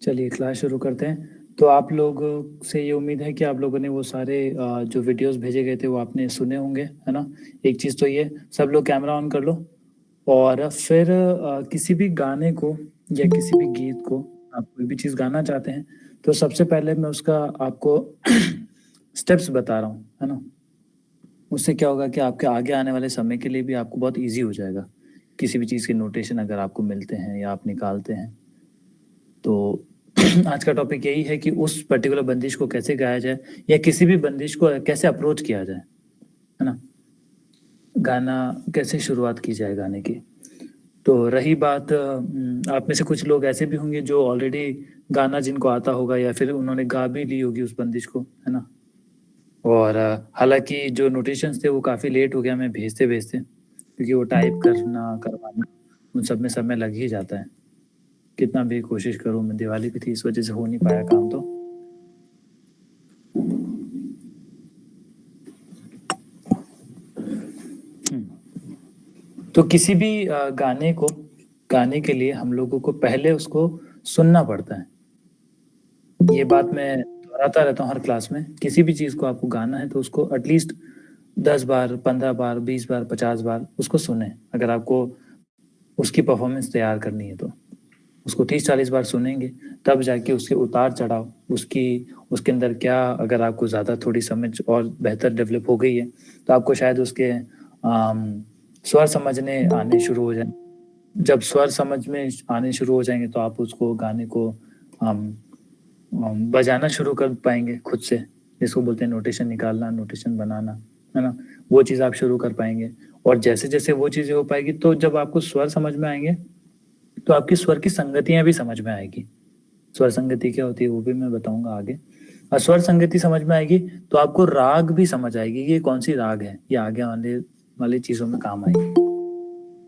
चलिए क्लास शुरू करते हैं। तो आप लोग से ये उम्मीद है कि आप लोगों ने वो सारे जो वीडियोस भेजे गए थे वो आपने सुने होंगे, है ना। एक चीज़ तो ये, सब लोग कैमरा ऑन कर लो और फिर किसी भी गाने को या किसी भी गीत को आप कोई भी चीज़ गाना चाहते हैं तो सबसे पहले मैं उसका आपको स्टेप्स बता रहा हूँ, है ना। उससे क्या होगा कि आपके आगे आने वाले समय के लिए भी आपको बहुत ईजी हो जाएगा। किसी भी चीज़ के नोटेशन अगर आपको मिलते हैं या आप निकालते हैं तो आज का टॉपिक यही है कि उस पर्टिकुलर बंदिश को कैसे गाया जाए या किसी भी बंदिश को कैसे अप्रोच किया जाए, है ना। गाना कैसे शुरुआत की जाए गाने की। तो रही बात, आप में से कुछ लोग ऐसे भी होंगे जो ऑलरेडी गाना जिनको आता होगा या फिर उन्होंने गा भी ली होगी उस बंदिश को, है ना। और हालांकि जो नोटेशंस थे वो काफ़ी लेट हो गया मैं भेजते भेजते, क्योंकि वो टाइप करना करवाना उन सब में समय लग ही जाता है। कितना भी कोशिश करूँ, मैं दिवाली भी थी इस वजह से हो नहीं पाया काम। तो किसी भी गाने को गाने के लिए हम लोगों को पहले उसको सुनना पड़ता है। ये बात मैं दोहराता रहता हूँ हर क्लास में। किसी भी चीज़ को आपको गाना है तो उसको एटलीस्ट 10 बार, 15 बार, 20 बार, 50 बार उसको सुने। अगर आपको उसकी परफॉर्मेंस तैयार करनी है तो उसको 30-40 बार सुनेंगे, तब जाके उसके उतार चढ़ाव, उसके अंदर क्या, अगर आपको ज़्यादा थोड़ी समझ और बेहतर डेवलप हो गई है तो आपको शायद उसके स्वर समझने आने शुरू हो जाए। जब स्वर समझ में आने शुरू हो जाएंगे तो आप उसको गाने को बजाना शुरू कर पाएंगे खुद से, जिसको बोलते हैं नोटेशन निकालना, नोटेशन बनाना, है ना। वो चीज़ आप शुरू कर पाएंगे। और जैसे जैसे वो चीज़ें हो पाएगी तो जब आपको स्वर समझ में आएंगे तो आपकी स्वर की संगतियाँ भी समझ में आएगी। स्वर संगति क्या होती है वो भी मैं बताऊंगा आगे। और स्वर संगति समझ में आएगी तो आपको राग भी समझ आएगी कि ये कौन सी राग है, ये आगे आने वाली चीज़ों में काम आएगी।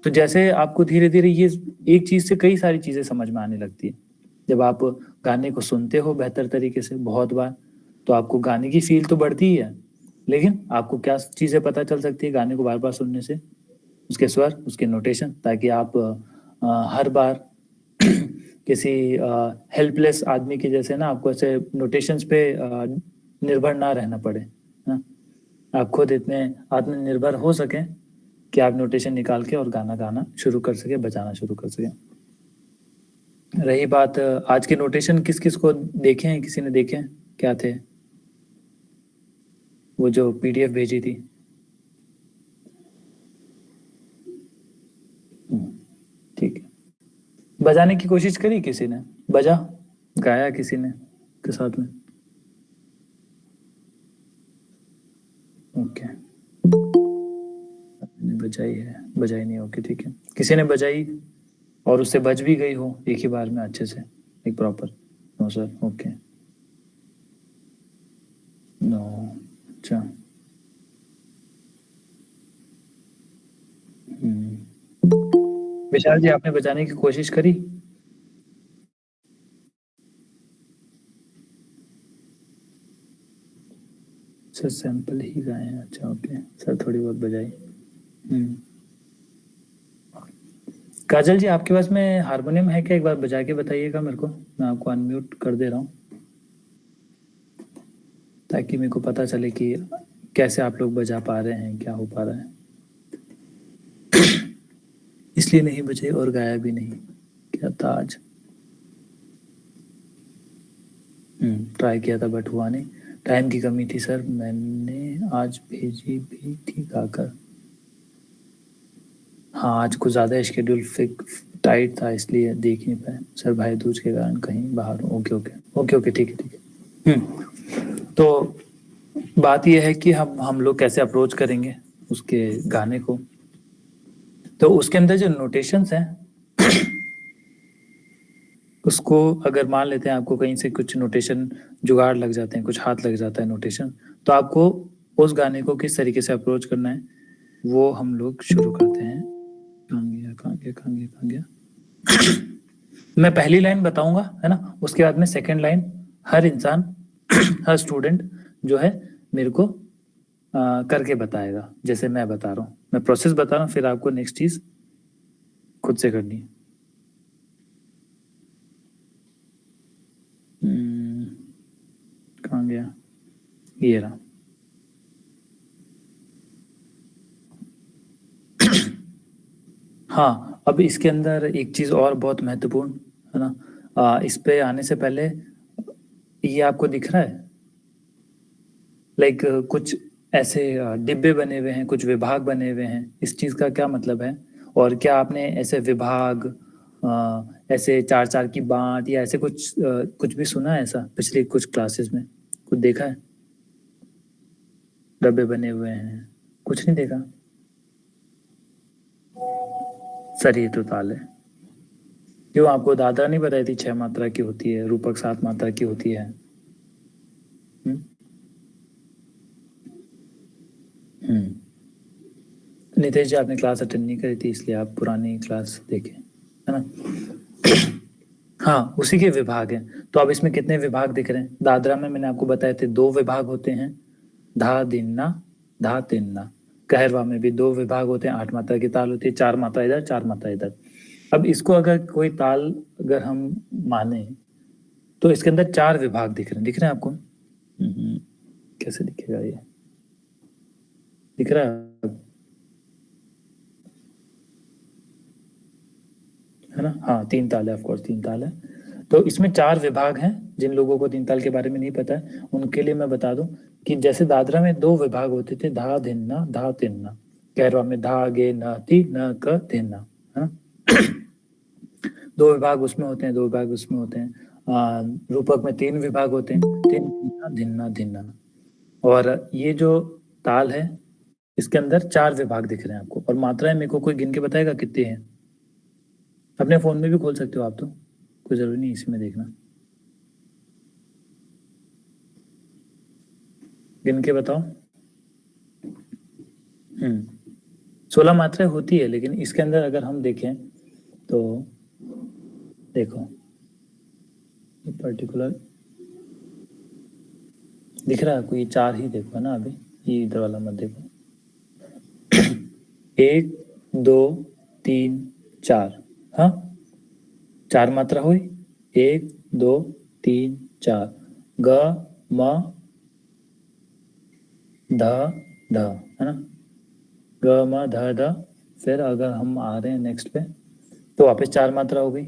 तो जैसे आपको धीरे धीरे ये एक चीज़ से कई सारी चीज़ें समझ में आने लगती है। जब आप गाने को सुनते हो बेहतर तरीके से बहुत बार तो आपको गाने की फील तो बढ़ती ही है, लेकिन आपको क्या चीज़ें पता चल सकती है गाने को बार बार सुनने से, उसके स्वर, उसके नोटेशन, ताकि आप हर बार किसी हेल्पलेस आदमी के जैसे ना आपको ऐसे नोटेशंस पे निर्भर ना रहना पड़े, ना। आप खुद इतने आत्मनिर्भर हो सकें कि आप नोटेशन निकाल के और गाना गाना शुरू कर सके, बजाना शुरू कर सके। रही बात आज के नोटेशन किस किस को देखे हैं, किसी ने देखे हैं क्या थे वो जो पीडीएफ भेजी थी। ठीक है, बजाने की कोशिश करी किसी ने, बजा गाया किसी ने के साथ में। ओके, बजाई है, बजाई नहीं, ओके ठीक है। किसी ने बजाई और उससे बज भी गई हो एक ही बार में अच्छे से, एक proper. No sir, okay, no, अच्छा। विशाल जी आपने बजाने की कोशिश करी? सर सैंपल ही गाए हैं, अच्छा ओके सर, थोड़ी बहुत बजाई। काजल जी आपके पास में हारमोनियम है क्या, एक बार बजा के बताइएगा मेरे को, मैं आपको अनम्यूट कर दे रहा हूँ ताकि मेरे को पता चले कि कैसे आप लोग बजा पा रहे हैं, क्या हो पा रहा है। इसलिए नहीं बजे और गाया भी नहीं, क्या था आज। ट्राई किया था बट हुआ नहीं, टाइम की कमी थी सर, मैंने आज भेजी भी थी गाकर। हाँ आज कुछ ज़्यादा शेड्यूल टाइट था इसलिए देख नहीं पाए सर, भाई दूज के कारण कहीं बाहर हूँ। ओके ओके ओके ओके, ठीक है ठीक है। तो बात यह है कि हम लोग कैसे अप्रोच करेंगे उसके गाने को। तो उसके अंदर जो नोटेशंस हैं उसको अगर मान लेते हैं आपको कहीं से कुछ नोटेशन जुगाड़ लग जाते हैं, कुछ हाथ लग जाता है नोटेशन, तो आपको उस गाने को किस तरीके से अप्रोच करना है वो हम लोग शुरू करते हैं। कहाँ गया कहाँ गया कहाँ गया कहाँ गया मैं पहली लाइन बताऊंगा, है ना, उसके बाद में सेकंड लाइन हर इंसान हर स्टूडेंट जो है मेरे को करके बताएगा, जैसे मैं बता रहा हूँ, मैं प्रोसेस बता रहा हूँ, फिर आपको नेक्स्ट चीज खुद से करनी है। कहाँ गया, ये रहा। हाँ, अब इसके अंदर एक चीज़ और बहुत महत्वपूर्ण है ना, इस पे आने से पहले ये आपको दिख रहा है लाइक कुछ ऐसे डिब्बे बने हुए हैं, कुछ विभाग बने हुए हैं, इस चीज़ का क्या मतलब है? और क्या आपने ऐसे विभाग ऐसे चार चार की बाँट या ऐसे कुछ भी सुना है ऐसा पिछले कुछ क्लासेस में? कुछ देखा है? डब्बे बने हुए हैं, कुछ नहीं देखा? सर ये तो ताल है। क्यों आपको दादा नहीं बताई थी 6 मात्रा की होती है, रूपक 7 मात्रा की होती है? हुँ? हुँ। नितेश जी आपने क्लास अटेंड नहीं करी थी इसलिए आप पुरानी क्लास देखें, है ना? हाँ, उसी के विभाग हैं। तो अब इसमें कितने विभाग दिख रहे हैं? दादरा में मैंने आपको बताए थे 2 विभाग होते हैं, धा, धिन्ना, धा, तिन्ना। कहरवा में भी 2 विभाग होते हैं, 8 मात्रा की ताल होती है, 4 मात्रा इधर, 4 मात्रा इधर। अब इसको अगर कोई ताल अगर हम माने तो इसके अंदर 4 विभाग दिख रहे हैं आपको? कैसे दिखेगा ये? दिख रहा है? है ना? हाँ, 3 ताल है, ऑफ कोर्स 3 ताल है। तो इसमें 4 विभाग हैं, जिन लोगों को 3 ताल के बारे में नहीं पता है, उनके लिए मैं बता दूं कि जैसे दादरा में 2 विभाग होते थे, धा, धिन्ना, धा, तिन्ना। कहरवा में धा, गे, न, ति, न, क, धिन्ना, है ना? 2 विभाग उसमें होते हैं, 2 विभाग उसमें होते हैं। रूपक में 3 विभाग होते हैं, तिन, तिन्ना, धिन्ना, धिन्ना। और ये जो ताल है, इसके अंदर 4 विभाग दिख रहे हैं आपको। और मात्राएं मेरे को कोई गिन के बताएगा कितनी हैं? अपने फ़ोन में भी खोल सकते हो आप तो, कोई ज़रूरी नहीं इसी में देखना। गिन के बताओ। 16 मात्राएं होती है, लेकिन इसके अंदर अगर हम देखें तो देखो पर्टिकुलर दिख रहा है आपको, ये 4 ही देखो ना अभी, ये इधर वाला मत देखो। 1 2 3 4, हाँ 4 मात्रा हुई, 1 2 3 4, ग म ध ध, है ना? ग म ध ध। फिर अगर हम आ रहे हैं नेक्स्ट पे तो वापस 4 मात्रा हो गई,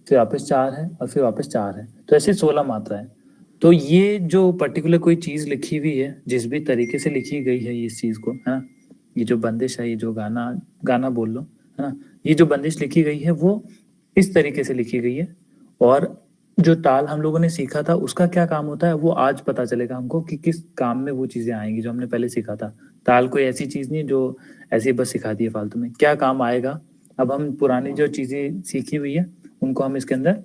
फिर वापस 4 है और फिर वापस 4 है, तो ऐसे 16 मात्रा है। तो ये जो पर्टिकुलर कोई चीज़ लिखी हुई है, जिस भी तरीके से लिखी गई है इस चीज़ को, है ना? ये जो बंदिश है, ये जो गाना बोल लो, है ना? ये जो बंदिश लिखी गई है वो इस तरीके से लिखी गई है। और जो ताल हम लोगों ने सीखा था उसका क्या काम होता है वो आज पता चलेगा हमको कि किस काम में वो चीज़ें आएंगी जो हमने पहले सीखा था। ताल कोई ऐसी चीज़ नहीं है जो ऐसे ही बस सिखा दी है फालतू में, क्या काम आएगा। अब हम पुरानी जो चीज़ें सीखी हुई है उनको हम इसके अंदर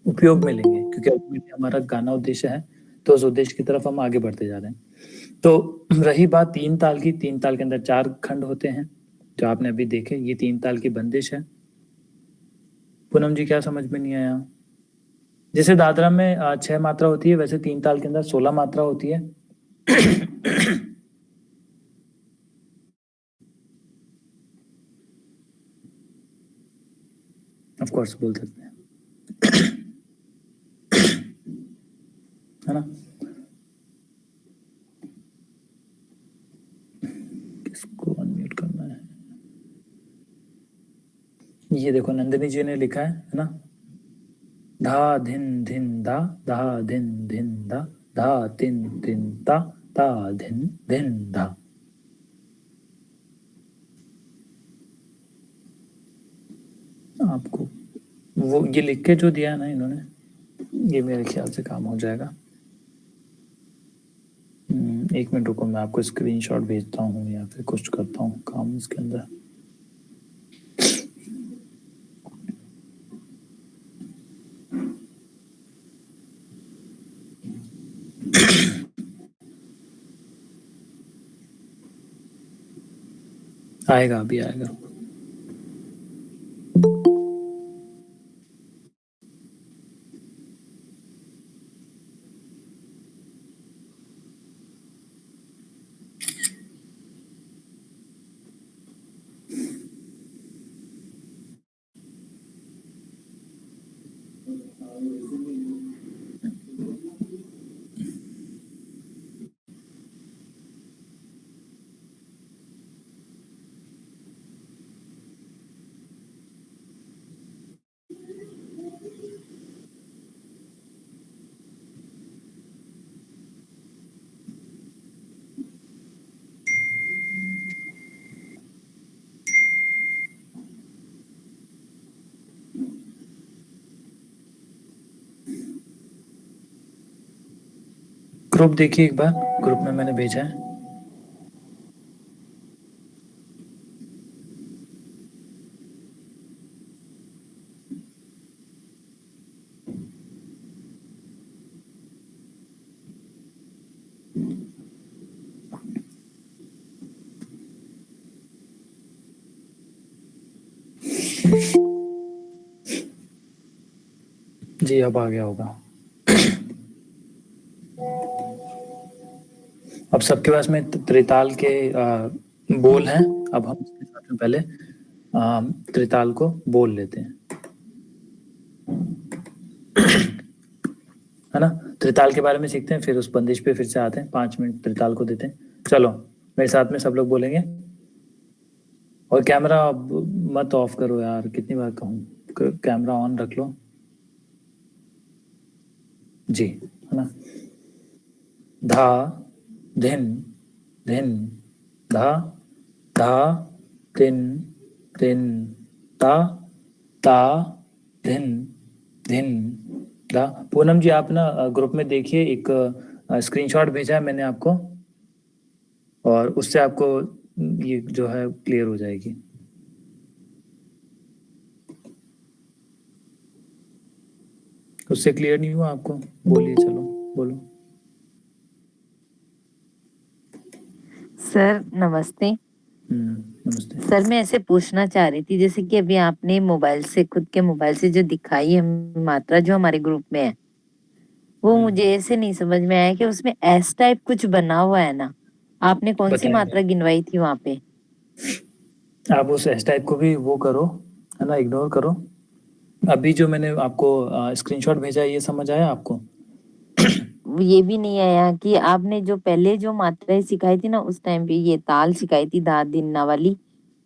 उपयोग में लेंगे, क्योंकि अल्टीमेटली हमारा गाना उद्देश्य है, तो उस उद्देश्य की तरफ हम आगे बढ़ते जा रहे हैं। तो रही बात 3 ताल की, 3 ताल के अंदर 4 खंड होते हैं, जो आपने अभी देखे, ये 3 ताल की बंदिश है। पूनम जी क्या समझ में नहीं आया? जैसे दादरा में 6 मात्रा होती है, वैसे 3 ताल के अंदर 16 मात्रा होती है। ऑफ कोर्स बोल सकते हैं, है ना? किसको अनम्यूट करना है? ये देखो नंदिनी जी ने लिखा है ना? धा धिन धिन धा, धा धिन धिन धा, धा तिन तिन ता, ता धिन धिन धा। आपको वो ये लिख के जो दिया है ना इन्होंने, ये मेरे ख्याल से काम हो जाएगा। 1 मिनट रुको, मैं आपको स्क्रीनशॉट भेजता हूँ या फिर कुछ करता हूँ काम इसके अंदर। आएगा, अभी आएगा। ग्रुप देखिए एक बार, ग्रुप में मैंने भेजा है। जी अब आ गया होगा। अब सबके पास में त्रिताल के बोल हैं। अब हम इसके साथ में पहले त्रिताल को बोल लेते हैं, है ना। त्रिताल के बारे में सीखते हैं, फिर उस बंदिश पे फिर से आते हैं, 5 मिनट त्रिताल को देते हैं। चलो मेरे साथ में सब लोग बोलेंगे। और कैमरा मत ऑफ करो यार, कितनी बार कहूँ, कैमरा ऑन रख लो जी, है ना। धा धिन धिन धा धा तिन तिन ता ता धिन धिन धा। पूनम जी आप ना ग्रुप में देखिए, एक स्क्रीनशॉट भेजा है मैंने आपको, और उससे आपको ये जो है क्लियर हो जाएगी। उससे क्लियर नहीं हुआ आपको? बोलिए, चलो बोलो। सर नमस्ते। नमस्ते सर मैं ऐसे पूछना चाह रही थी, जैसे कि अभी आपने मोबाइल से, खुद के मोबाइल से जो दिखाई है मात्रा जो हमारे ग्रुप में है, वो मुझे ऐसे नहीं समझ में आया कि उसमें एस टाइप कुछ बना हुआ है ना, आपने कौन सी मात्रा गिनवाई थी वहां पे? आप उस एस टाइप को भी वो करो, है ना, इग्नोर करो। अभी जो मैंने आपको स्क्रीनशॉट भेजा है, ये समझ आया आपको? ये भी नहीं आया कि आपने जो पहले जो मात्राएं सिखाई थी ना, उस टाइम पे ये ताल सिखाई थी धा दिन्ना वाली,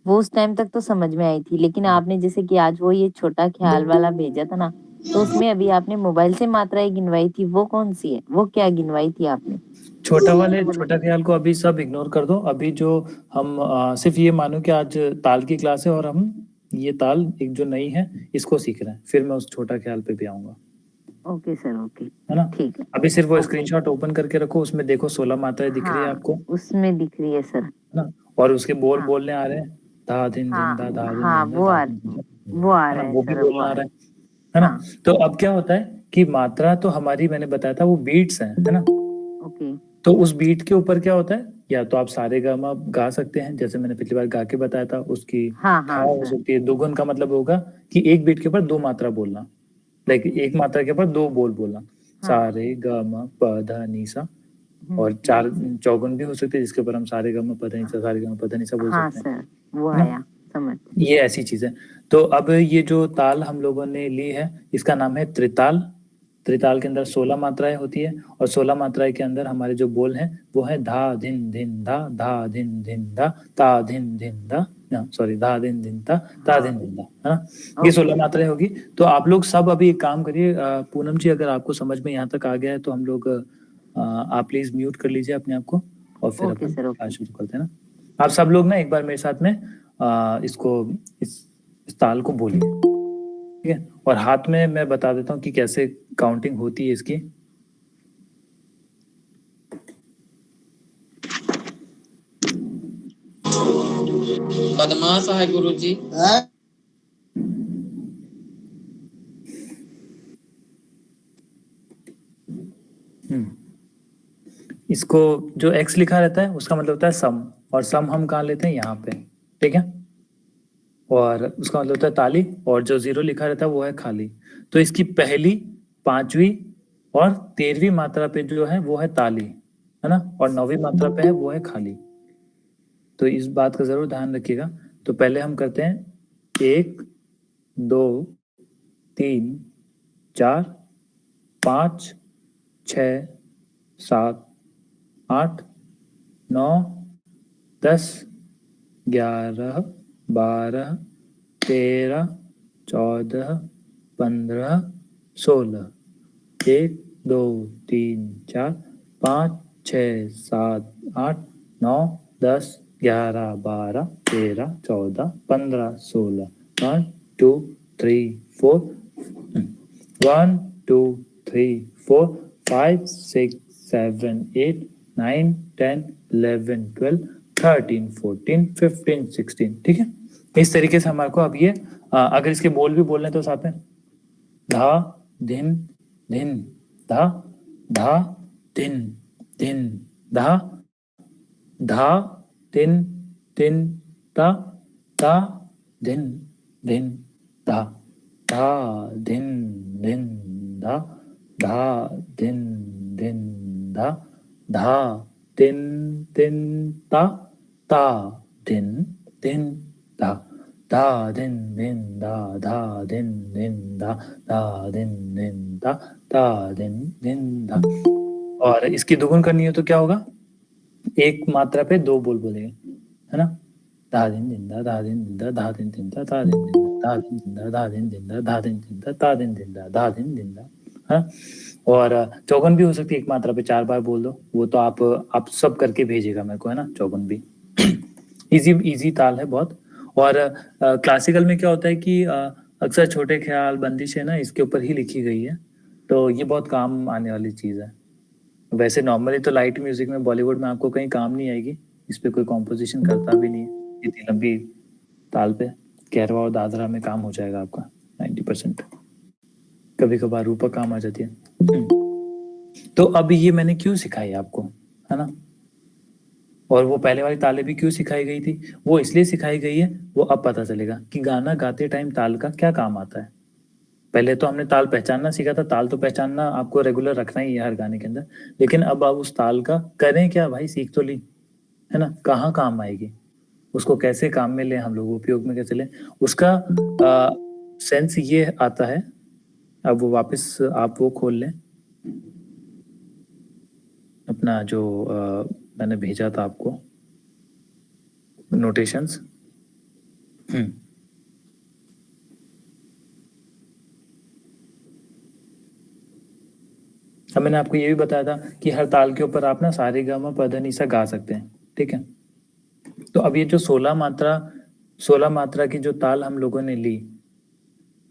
वो उस टाइम तक तो समझ में आई थी, लेकिन आपने जैसे कि आज वो ये छोटा ख्याल वाला भेजा था ना, तो उसमें अभी आपने मोबाइल से मात्राएं गिनवाई थी, वो कौन सी है, वो क्या गिनवाई थी आपने? छोटा ख्याल को अभी सब इग्नोर कर दो। अभी जो हम सिर्फ ये मानो कि आज ताल की क्लास है और हम ये ताल एक जो नई है इसको सीख रहे हैं, फिर मैं उस छोटा ख्याल पे भी आऊंगा। ओके सर, ओके, है ना। ठीक है। अभी सिर्फ वो ओके। स्क्रीनशॉट ओपन करके रखो, उसमें देखो 16 मात्राएं दिख रही है हाँ, आपको, उसमें दिख रही है सर। है ना। और उसके बोल हाँ बोलने आ रहे हैं, धा दिन दिन धा धा दिन हाँ, दिन धा धा दिन दिन धा, वो आ है ना, रहा है वो भी सर, वो बोलना आ आ रहा रहा है। है ना। हाँ। तो अब क्या होता है कि मात्रा तो हमारी, मैंने बताया था वो बीट्स है ना। ओके। तो उस बीट के ऊपर क्या होता है, या तो आप सारे गामा गा सकते हैं, जैसे मैंने पिछली बार गा के बताया था, उसकी हाँ था हाँ हो सर। सकती है। दुगुन का मतलब होगा कि एक बीट के ऊपर दो मात्रा बोलना, लाइक एक मात्रा के ऊपर दो बोल बोलना, हाँ। सारे गा मा प ध नि सा। और हम्म। चार चौगुन भी हो सकते हैं, जिसके ऊपर हम सारे गा मा प ध नि सा, सारे गा मा प ध नि सा बोल हाँ सकते हैं, सर, वो है ना। आया समझ। ये ऐसी चीज है। तो अब ये जो ताल हम लोगों ने ली है, इसका नाम है त्रिताल। त्रिताल के अंदर 16 मात्राएं होती है, और 16 मात्राएं के अंदर हमारे जो बोल हैं वो है धा धिन धिन धा धिन धिन धा, ता धिन धिन धा, सॉरी, धा धिन धिन ता धिन धिन धा, है ना। ये 16 मात्राएं होगी। तो आप लोग सब अभी एक काम करिए, पूनम जी अगर आपको समझ में यहाँ तक आ गया है तो हम लोग आप प्लीज म्यूट कर लीजिए अपने आप को, और फिर ओके अपन सर, ओके। क्लास शुरू करते हैं ना। आप सब लोग ना एक बार मेरे साथ में इसको, इस ताल को बोलिए, ठीक है। और हाथ में मैं बता देता हूँ कि कैसे काउंटिंग होती है इसकी। बदमाश है गुरुजी। इसको जो x लिखा रहता है उसका मतलब होता है सम, और सम हम कहाँ लेते हैं, यहाँ पे, ठीक है। और उसका मतलब होता है ताली, और जो 0 लिखा रहता है वो है खाली। तो इसकी पहली, पांचवी और 13वीं मात्रा पे जो है वो है ताली, है ना, और 9वीं मात्रा पे है वो है खाली। तो इस बात का जरूर ध्यान रखिएगा। तो पहले हम करते हैं 1 2 3 4 5 6 7 8 9 10 11 12 13 14 15 16, 1 2 3 4 5 6 7 8 9 10 11 12 13 14 15 16, 1 2 3 4, 1 2 3 4 5 6 7 8 9 10 11 12 13 14 15 16, ठीक है। इस तरीके से हमारे को अब ये अगर इसके बोल भी बोलने तो साथ में धा दिन दिन धा धा दिन दिन धा धा दिन दिन धा धा दिन दिन धा धा दिन दिन धा धा दिन दिन धा धा दिन दिन ता ता दिन दिन धा धा दिन दिन धा धा दिन दिन धा धा दिन दिन धा धा दिन दिन धा। और इसकी दोगुन करनी हो तो क्या होगा, एक मात्रा पे दो बोल बोलेंगे, है ना। धा दिन दिन धा धा दिन दिन धा धा दिन दिन धा धा दिन दिन धा दिन दिन धा धा दिन दिन धा धा दिन दिन धा धा दिन दिन धा धा दिन दिन धा, है। और चौगुन भी हो सकती है, एक मात्रा पे 4 बार बोल दो, वो तो आप सब करके भेजिएगा मेरे को, है ना। चौगुन भी इजी ताल है बहुत। और क्लासिकल में क्या होता है कि अक्सर छोटे ख्याल बंदिशें ना इसके ऊपर ही लिखी गई है, तो ये बहुत काम आने वाली चीज़ है। वैसे नॉर्मली तो लाइट म्यूजिक में बॉलीवुड में आपको कहीं काम नहीं आएगी, इस पे कोई कॉम्पोजिशन करता भी नहीं है इतनी लंबी ताल पे। कैरवा और दादरा में काम हो जाएगा आपका 90%, कभी कभार रूपक काम आ जाती है। तो अब ये मैंने क्यों सिखाई आपको, है ना। और वो पहले वाली तालें भी क्यों सिखाई गई थी, वो इसलिए सिखाई गई है, वो अब पता चलेगा कि गाना गाते टाइम ताल का क्या काम आता है। पहले तो हमने ताल पहचानना सीखा था, ताल तो पहचानना आपको रेगुलर रखना ही है हर गाने के अंदर, लेकिन अब आप उस ताल का करें क्या भाई, सीख तो ली, है ना। कहाँ काम आएगी, उसको कैसे काम में ले हम लोग, उपयोग में कैसे ले, उसका सेंस ये आता है। अब वो वापस आप वो खोल लें अपना जो मैंने भेजा था आपको नोटेशंस। अब मैंने आपको ये भी बताया था कि हर ताल के ऊपर आप ना सारे गा मा पा धा नी सा गा सकते हैं, ठीक है। तो अब ये जो 16 मात्रा की जो ताल हम लोगों ने ली,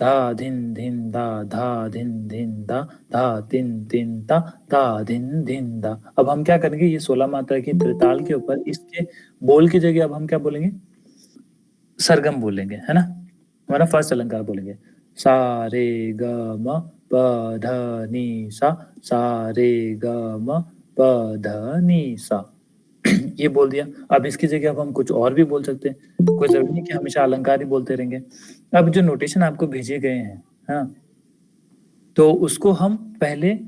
धा धिन धिन धा धा धिन धिन धा धा तिन तिन ता धा धिन धिन धा। अब हम क्या करेंगे, ये 16 मात्रा की त्रिताल के ऊपर इसके बोल की जगह अब हम क्या बोलेंगे, सरगम बोलेंगे, है ना। हमारा फर्स्ट अलंकार बोलेंगे, सा रे ग म प ध नी सा, सा रे ग म प ध नी सा। ये बोल दिया। अब इसकी जगह अब हम कुछ और भी बोल सकते हैं, कोई जरूरी नहीं कि हमेशा अलंकार ही बोलते रहेंगे। अब जो नोटेशन आपको भेजे गए हैं, हाँ, तो उसको हम पहले,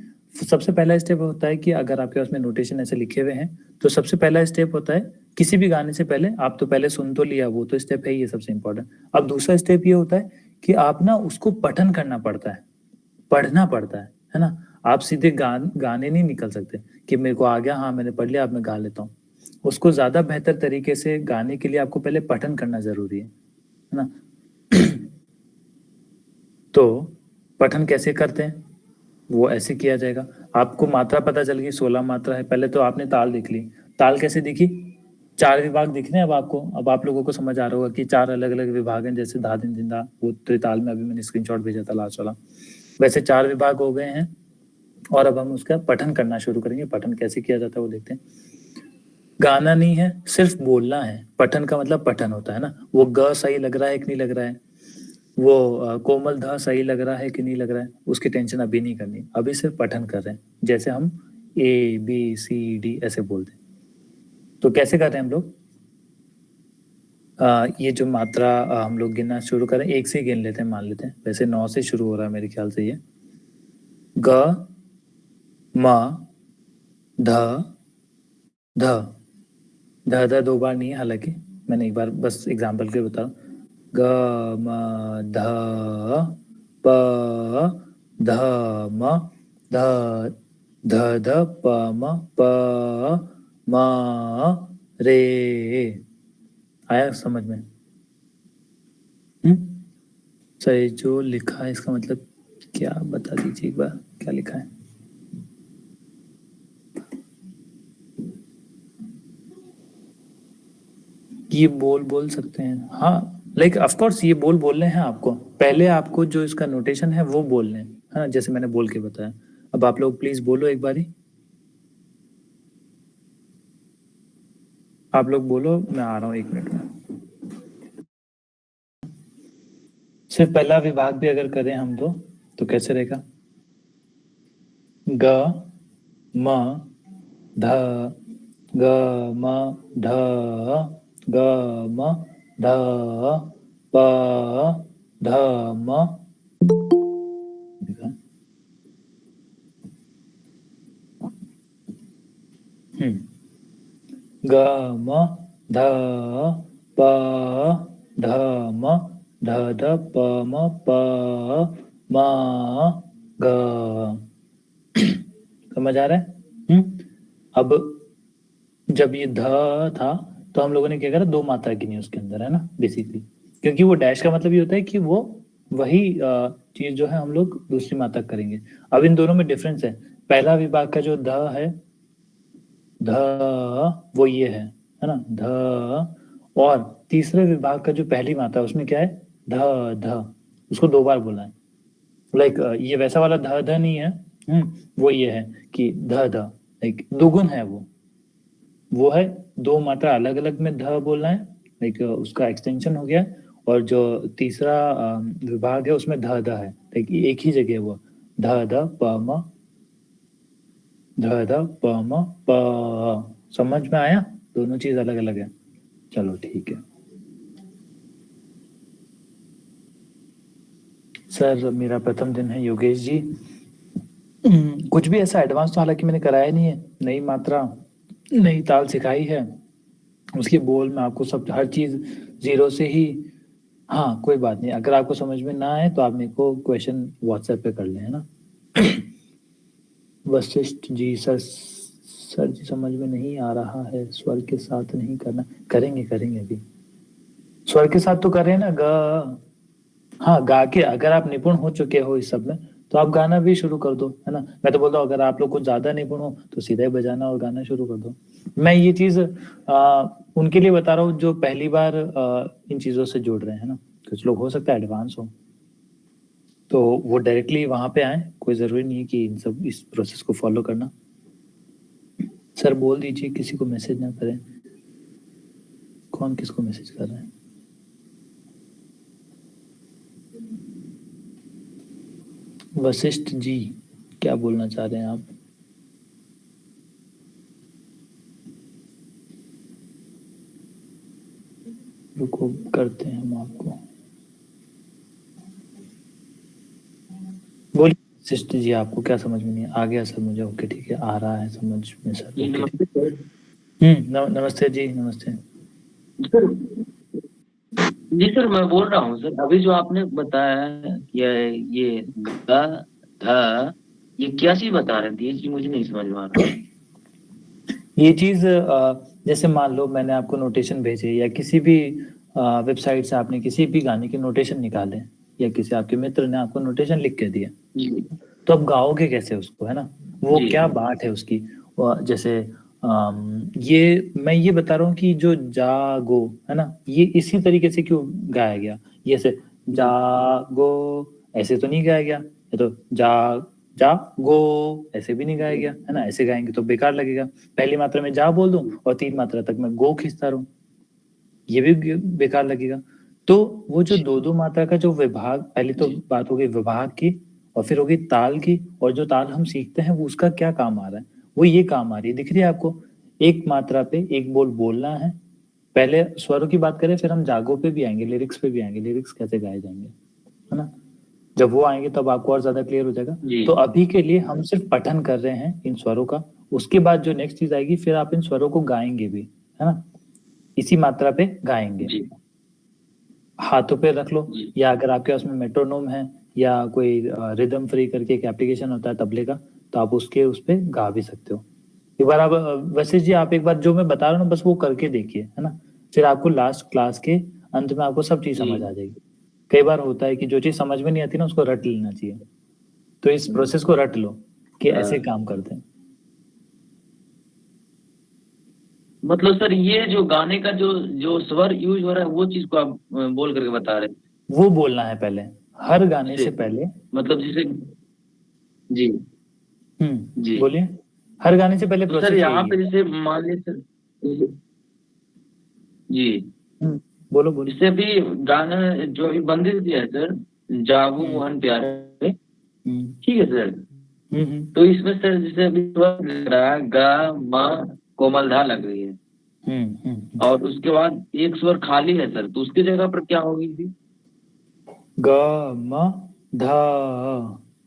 सबसे पहला स्टेप होता है कि अगर आपके पास में नोटेशन ऐसे लिखे हुए हैं, तो सबसे पहला स्टेप होता है किसी भी गाने से पहले आप तो पहले सुन तो लिया, वो तो स्टेप है ही, ये सबसे इंपॉर्टेंट। अब दूसरा स्टेप ये होता है कि आप ना उसको पठन करना पड़ता है, पढ़ना पड़ता है ना। आप सीधे गाने नहीं निकल सकते कि मेरे को आ गया, हाँ मैंने पढ़ लिया, अब मैं गा लेता हूँ। उसको ज्यादा बेहतर तरीके से गाने के लिए आपको पहले पठन करना जरूरी है ना। तो पठन कैसे करते हैं, वो ऐसे किया जाएगा। आपको मात्रा पता चल गई, 16 मात्रा है। पहले तो आपने ताल देख ली, ताल कैसे दिखी, 4 विभाग दिख रहे हैं अब आपको। अब आप लोगों को समझ आ रहा होगा कि 4 अलग अलग विभाग हैं, जैसे धा दिन दिन धा, वो त्रिताल में अभी मैंने स्क्रीनशॉट भेजा था लास्ट वाला, वैसे 4 विभाग हो गए हैं। और अब हम उसका पठन करना शुरू करेंगे। पठन कैसे किया जाता है वो देखते हैं। गाना नहीं है, सिर्फ बोलना है। पठन का मतलब पठन होता है ना, वो ग सही लग रहा है कि नहीं लग रहा है, वो कोमल धा सही लग रहा है कि नहीं लग रहा है, उसकी टेंशन अभी नहीं करनी, अभी सिर्फ पठन कर रहे हैं। जैसे हम ए बी सी डी ऐसे बोलते हैं, तो कैसे कर रहे हैं हम लोग, ये जो मात्रा हम लोग गिनना शुरू करें, एक से ही गिन लेते हैं, मान लेते हैं। वैसे 9 से शुरू हो रहा है मेरे ख्याल से ये, ग म ध ध ध ध 2 बार नहीं है, हालांकि मैंने एक बार बस एग्जाम्पल के लिए बता रहा हूँ। ग म ध प ध म ध ध ध प म रे। आया समझ में? सही जो लिखा है इसका मतलब क्या बता दीजिए एक बार, क्या लिखा है? ये बोल सकते हैं, हाँ, लाइक ऑफ कोर्स ये बोलने हैं आपको। पहले आपको जो इसका नोटेशन है वो बोलने हैं, हाँ, जैसे मैंने बोल के बताया। अब आप लोग प्लीज बोलो एक बारी। आप लोग बोलो, मैं आ रहा हूँ 1 मिनट में। सिर्फ पहला विभाग भी अगर करें हम तो कैसे रहेगा? ग म ध ग म ध ग म ध प ध म। ग म ध प ध म ध ध प म प म ग। समझ आ रहा है? अब जब ये ध था तो हम लोगों ने क्या करा, 2 मात्रा गिनी उसके अंदर, है ना, बेसिकली। क्योंकि वो डैश का मतलब ये होता है कि वो वही चीज जो है हम लोग दूसरी मात्रा करेंगे। अब इन दोनों में डिफरेंस है। पहला विभाग का जो ध है, ध, वो ये है ना, ध। और तीसरे विभाग का जो पहली मात्रा उसमें क्या है, ध ध। उसको 2 बार बोला है। लाइक ये वैसा वाला ध ध नहीं है। वो ये है कि ध ध, लाइक दुगुन है वो है 2 मात्रा अलग अलग में ध बोलना है, लाइक उसका एक्सटेंशन हो गया। और जो तीसरा विभाग है उसमें ध ध है, लाइक एक ही जगह है वो, ध ध प म, ध ध प म प। समझ में आया? दोनों चीज अलग अलग है। चलो ठीक है सर। मेरा प्रथम दिन है योगेश जी। कुछ भी ऐसा एडवांस तो हालांकि मैंने कराया नहीं है। नई मात्रा, नई ताल सिखाई है। उसके बोल में आपको सब हर चीज जीरो से ही। हाँ कोई बात नहीं, अगर आपको समझ में ना आए तो आप मेरे को क्वेश्चन व्हाट्सएप पे कर लें, है ना। वशिष्ठ जी सर, सर जी समझ में नहीं आ रहा है, स्वर के साथ नहीं करना। करेंगे करेंगे अभी, स्वर के साथ तो कर रहे हैं ना, ग। हाँ गा के, अगर आप निपुण हो चुके हो इस सब में तो आप गाना भी शुरू कर दो, है ना। मैं तो बोलता हूँ अगर आप लोग कुछ ज्यादा निपुण हो तो सीधा ही बजाना और गाना शुरू कर दो। मैं ये चीज उनके लिए बता रहा हूँ जो पहली बार इन चीजों से जुड़ रहे हैं ना। कुछ लोग हो सकता है एडवांस हो, तो वो डायरेक्टली वहां पे आए। कोई जरूरी नहीं है कि इन सब इस प्रोसेस को फॉलो करना। सर बोल दीजिए किसी को मैसेज ना करें। कौन किसको मैसेज कर रहा है? वशिष्ठ जी क्या बोलना चाह रहे हैं आप? रुको करते हैं हम आपको। बोलिए वशिष्ठ जी, आपको क्या समझ में नहीं आ गया? सर मुझे ओके ठीक है, आ रहा है समझ में सर। जी ओके नमस्ते सर। नमस्ते जी, नमस्ते। सर जी सर, मैं बोल रहा हूँ सर, अभी जो आपने बताया है ये ग ध, ये क्या चीज बता रहे थे? ये चीज मुझे नहीं समझ में आ रहा। ये चीज जैसे मान लो मैंने आपको नोटेशन भेजे, या किसी भी वेबसाइट से आपने किसी भी गाने के नोटेशन निकाले, या किसी आपके मित्र ने आपको नोटेशन लिख के दिया, जी तो अब गाओगे कैसे उसको, है ना। वो जी क्या बात है उसकी। जैसे ये मैं ये बता रहा हूँ कि जो जागो है ना, ये इसी तरीके से क्यों गाया गया। ये से जी जागो ऐसे तो नहीं गाया गया, ये तो जा गो ऐसे भी नहीं गाया गया, है ना। ऐसे गाएंगे तो बेकार लगेगा। पहली मात्रा में जा बोल दूं और 3 मात्रा तक मैं गो खींचता रहूं, ये भी बेकार लगेगा। तो वो जो 2-2 मात्रा का जो विभाग, पहले तो जी बात हो गई विभाग की, और फिर हो गई ताल की। और जो ताल हम सीखते हैं वो उसका क्या काम आ रहा है, वो ये काम आ रही है, दिख रही है आपको। एक मात्रा पे एक बोल बोलना है। पहले स्वरों की बात करें, फिर हम जागो पे भी आएंगे, लिरिक्स पे भी आएंगे, लिरिक्स कैसे गाए जाएंगे, है ना। जब वो आएंगे तब आपको और ज्यादा क्लियर हो जाएगा। जी तो अभी के लिए हम सिर्फ पठन कर रहे हैं इन स्वरों का। उसके बाद जो नेक्स्ट चीज आएगी, फिर आप इन स्वरों को गाएंगे भी, है ना, इसी मात्रा पे गाएंगे। जी हाथों पे रख लो, जी या अगर आपके पास में मेट्रोनोम है या कोई रिदम फ्री करके एक एप्लीकेशन होता है तबले का, तो आप उसके उस पे गा भी सकते हो। एक बार आप वैसे जी आप एक बार जो मैं बता रहा हूँ ना, बस वो करके देखिए, है ना। फिर आपको लास्ट क्लास के अंत में आपको सब चीज जी समझ आ जाएगी। कई बार होता है कि जो चीज समझ में नहीं आती ना, उसको रट लेना चाहिए। तो इस प्रोसेस को रट लो कि ऐसे हाँ। काम करते हैं। मतलब सर, ये जो गाने का जो जो स्वर यूज हो रहा है वो चीज को आप बोल करके बता रहे वो बोलना है पहले, हर गाने हैं? से पहले। मतलब जैसे जी जी, बोलिए। हर गाने से पहले तो सर प्रोसेस यहाँ यही है। पे जैसे मान लीजिए सर, जी बोलो बोलो। इससे भी गाना जो अभी बंदिश दिया है सर, जागो मोहन प्यारे, हम्म, ठीक है सर। तो इसमें सर जैसे अभी स्वर लग रहा है गा मा कोमल धा लग रही है, और उसके बाद एक स्वर खाली है सर, तो उसकी जगह पर क्या होगी थी? ग म ध।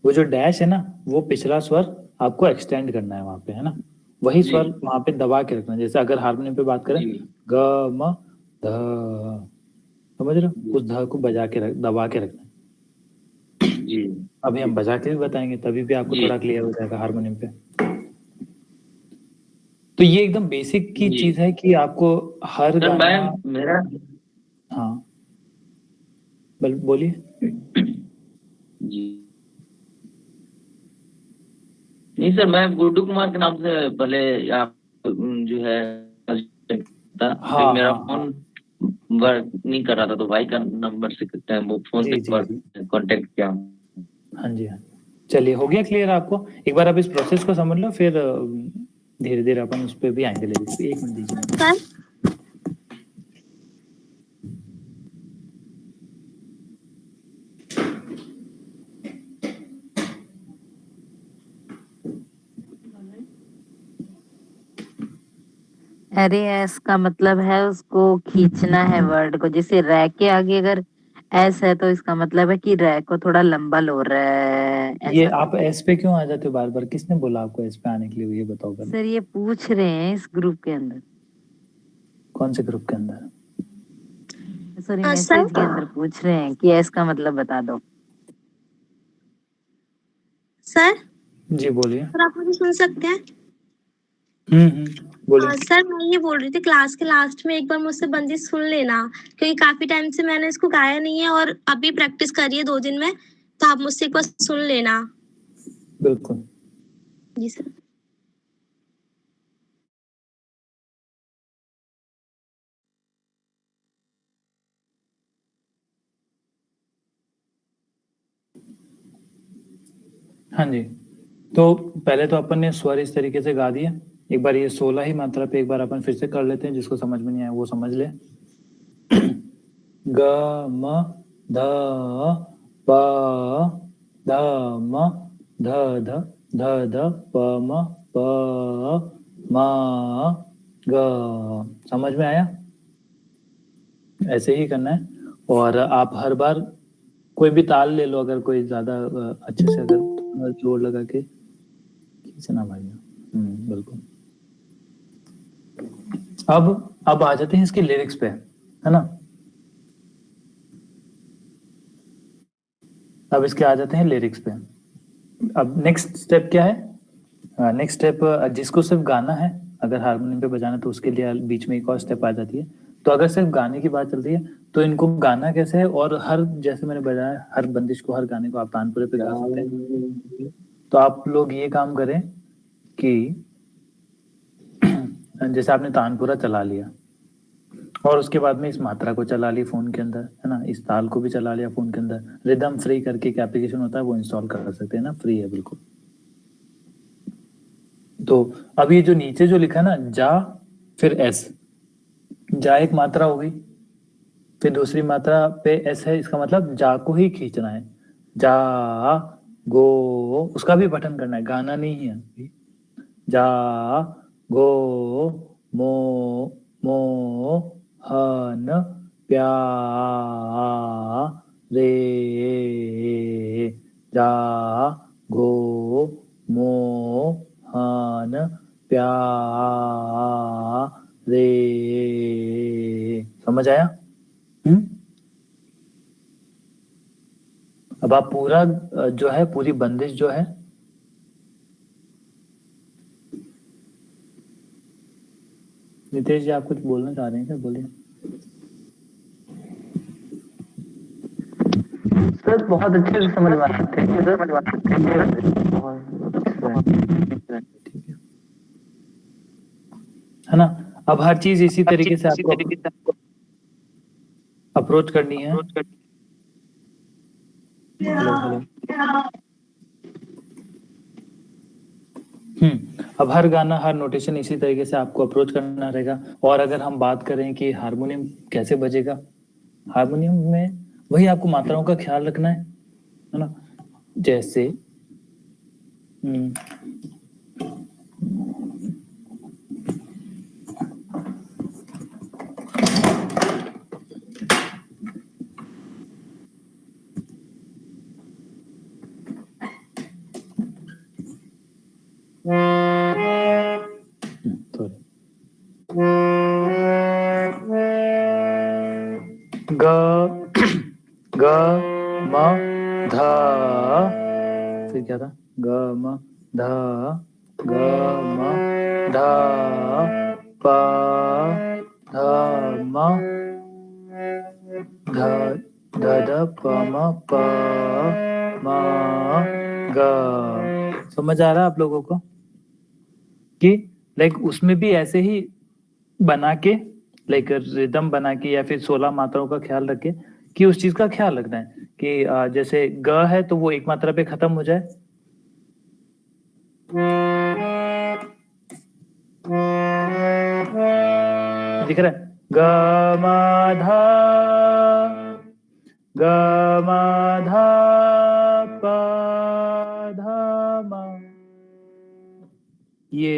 वो जो डैश है ना, वो पिछला स्वर आपको एक्सटेंड करना है वहां पे, है ना। वही जी स्वर वहां पे दबा के रखना है। जैसे अगर हारमोनियम पे बात करें, जी ग म ध, समझ रहे हो? जी उस ध को बजा के दबा के रखना है। जी अभी हम बजा के भी बताएंगे, तभी भी आपको जी थोड़ा क्लियर हो जाएगा हारमोनियम पे। तो ये एकदम बेसिक की जी चीज है कि आपको हर सर गाना। मेरा हाँ, बोलिए। जी नहीं सर, मैं गुड्डू कुमार के नाम से पहले आप जो है था, फिर हाँ मेरा हाँ हाँ। फोन वर्क नहीं कर रहा था, तो भाई का नंबर से वो फोन जी पे जी जी। कांटेक्ट किया। हाँ जी हाँ। चलिए, हो गया क्लियर आपको? एक बार आप इस प्रोसेस को समझ लो, फिर धीरे धीरे अपन उस पर भी आएंगे। ले एक मिनट दीजिए मुझे। सर अरे एस का मतलब है उसको खींचना है वर्ड को, जैसे रै के आगे अगर एस है तो इसका मतलब है कि रै को थोड़ा लंबा लो रहे, ये ऐसा। आप एस पे क्यों आ जाते हो बार बार? किसने बोला आपको एस पे आने के लिए? ये बताओ पहले। सर ये पूछ रहे हैं इस ग्रुप के अंदर, कौन से ग्रुप के अंदर? सॉरी सर मैसेज के अंदर पूछ रहे हैं कि एस का मतलब बता दो। सर जी बोलिए। सर आप मुझे सुन सकते हैं? बोलिए। सर मैं ये बोल रही थी, क्लास के लास्ट में एक बार मुझसे बंदिश सुन लेना, क्योंकि काफी टाइम से मैंने इसको गाया नहीं है और अभी प्रैक्टिस करी है 2 दिन में, तो आप मुझसे एक बार सुन लेना। बिल्कुल। जी सर। हाँ जी। तो पहले तो अपन ने स्वर इस तरीके से गा दिए। एक बार ये 16 ही मात्रा पे एक बार अपन फिर से कर लेते हैं, जिसको समझ में नहीं आया वो समझ ले। ग म ध प ध म ध ध ध ध प म प म ग। समझ में आया? ऐसे ही करना है। और आप हर बार कोई भी ताल ले लो, अगर कोई ज्यादा अच्छे से अगर थोड़ा जोर लगा के खींचना भाई। बिल्कुल। अब आ जाते हैं इसके लिरिक्स पे, है ना। अब इसके आ जाते हैं लिरिक्स पे। अब नेक्स्ट स्टेप क्या है? नेक्स्ट स्टेप, जिसको सिर्फ गाना है, अगर हारमोनियम पे बजाना, तो उसके लिए बीच में एक और स्टेप आ जाती है। तो अगर सिर्फ गाने की बात चलती है, तो इनको गाना कैसे है, और हर, जैसे मैंने बताया, हर बंदिश को, हर गाने को आप तानपुरे पे गा सकते हैं। तो आप लोग ये काम करें कि जैसे आपने तानपुरा चला लिया, और उसके बाद में इस मात्रा को चला ली फोन के अंदर, है ना, इस ताल को भी चला लिया फोन के अंदर। रिदम फ्री करके एक एप्लीकेशन होता है, वो इंस्टॉल कर सकते हैं ना, फ्री है बिल्कुल। तो अब ये जो नीचे जो लिखा है ना, जा फिर एस, जा एक मात्रा हो गई, फिर दूसरी मात्रा पे एस है, इसका मतलब जा को ही खींचना है। जा गो, उसका भी पठन करना है, गाना नहीं है। जा गो मो मो हन प्या रे, जा गो मो हन प्या रे। समझ आया? अब आप पूरा जो है, पूरी बंदिश जो है, नितेश जी आप कुछ बोलना चाह रहे हैं क्या? बोलिए। सर बहुत अच्छे से समझ में आते हैं सर, ठीक है ना। अब हर चीज इसी तरीके से आपको अप्रोच करनी है। Hello hello. अब हर गाना, हर नोटेशन इसी तरीके से आपको अप्रोच करना रहेगा। और अगर हम बात करें कि हारमोनियम कैसे बजेगा, हारमोनियम में वही आपको मात्राओं का ख्याल रखना है ना। जैसे ग ग म ध, फिर क्या था, ग म ध, ग म ध, प ध म ध, ध ध प म प म ग। समझ आ रहा है आप लोगों को कि लाइक उसमें भी ऐसे ही बना के, लाइक रिदम बना के, या फिर 16 मात्राओं का ख्याल रख के, कि उस चीज का ख्याल रखना है कि जैसे ग है तो वो एक मात्रा पे खत्म हो जाए। दिख रहा है, ग म ध, ग म ध, प ध म। ये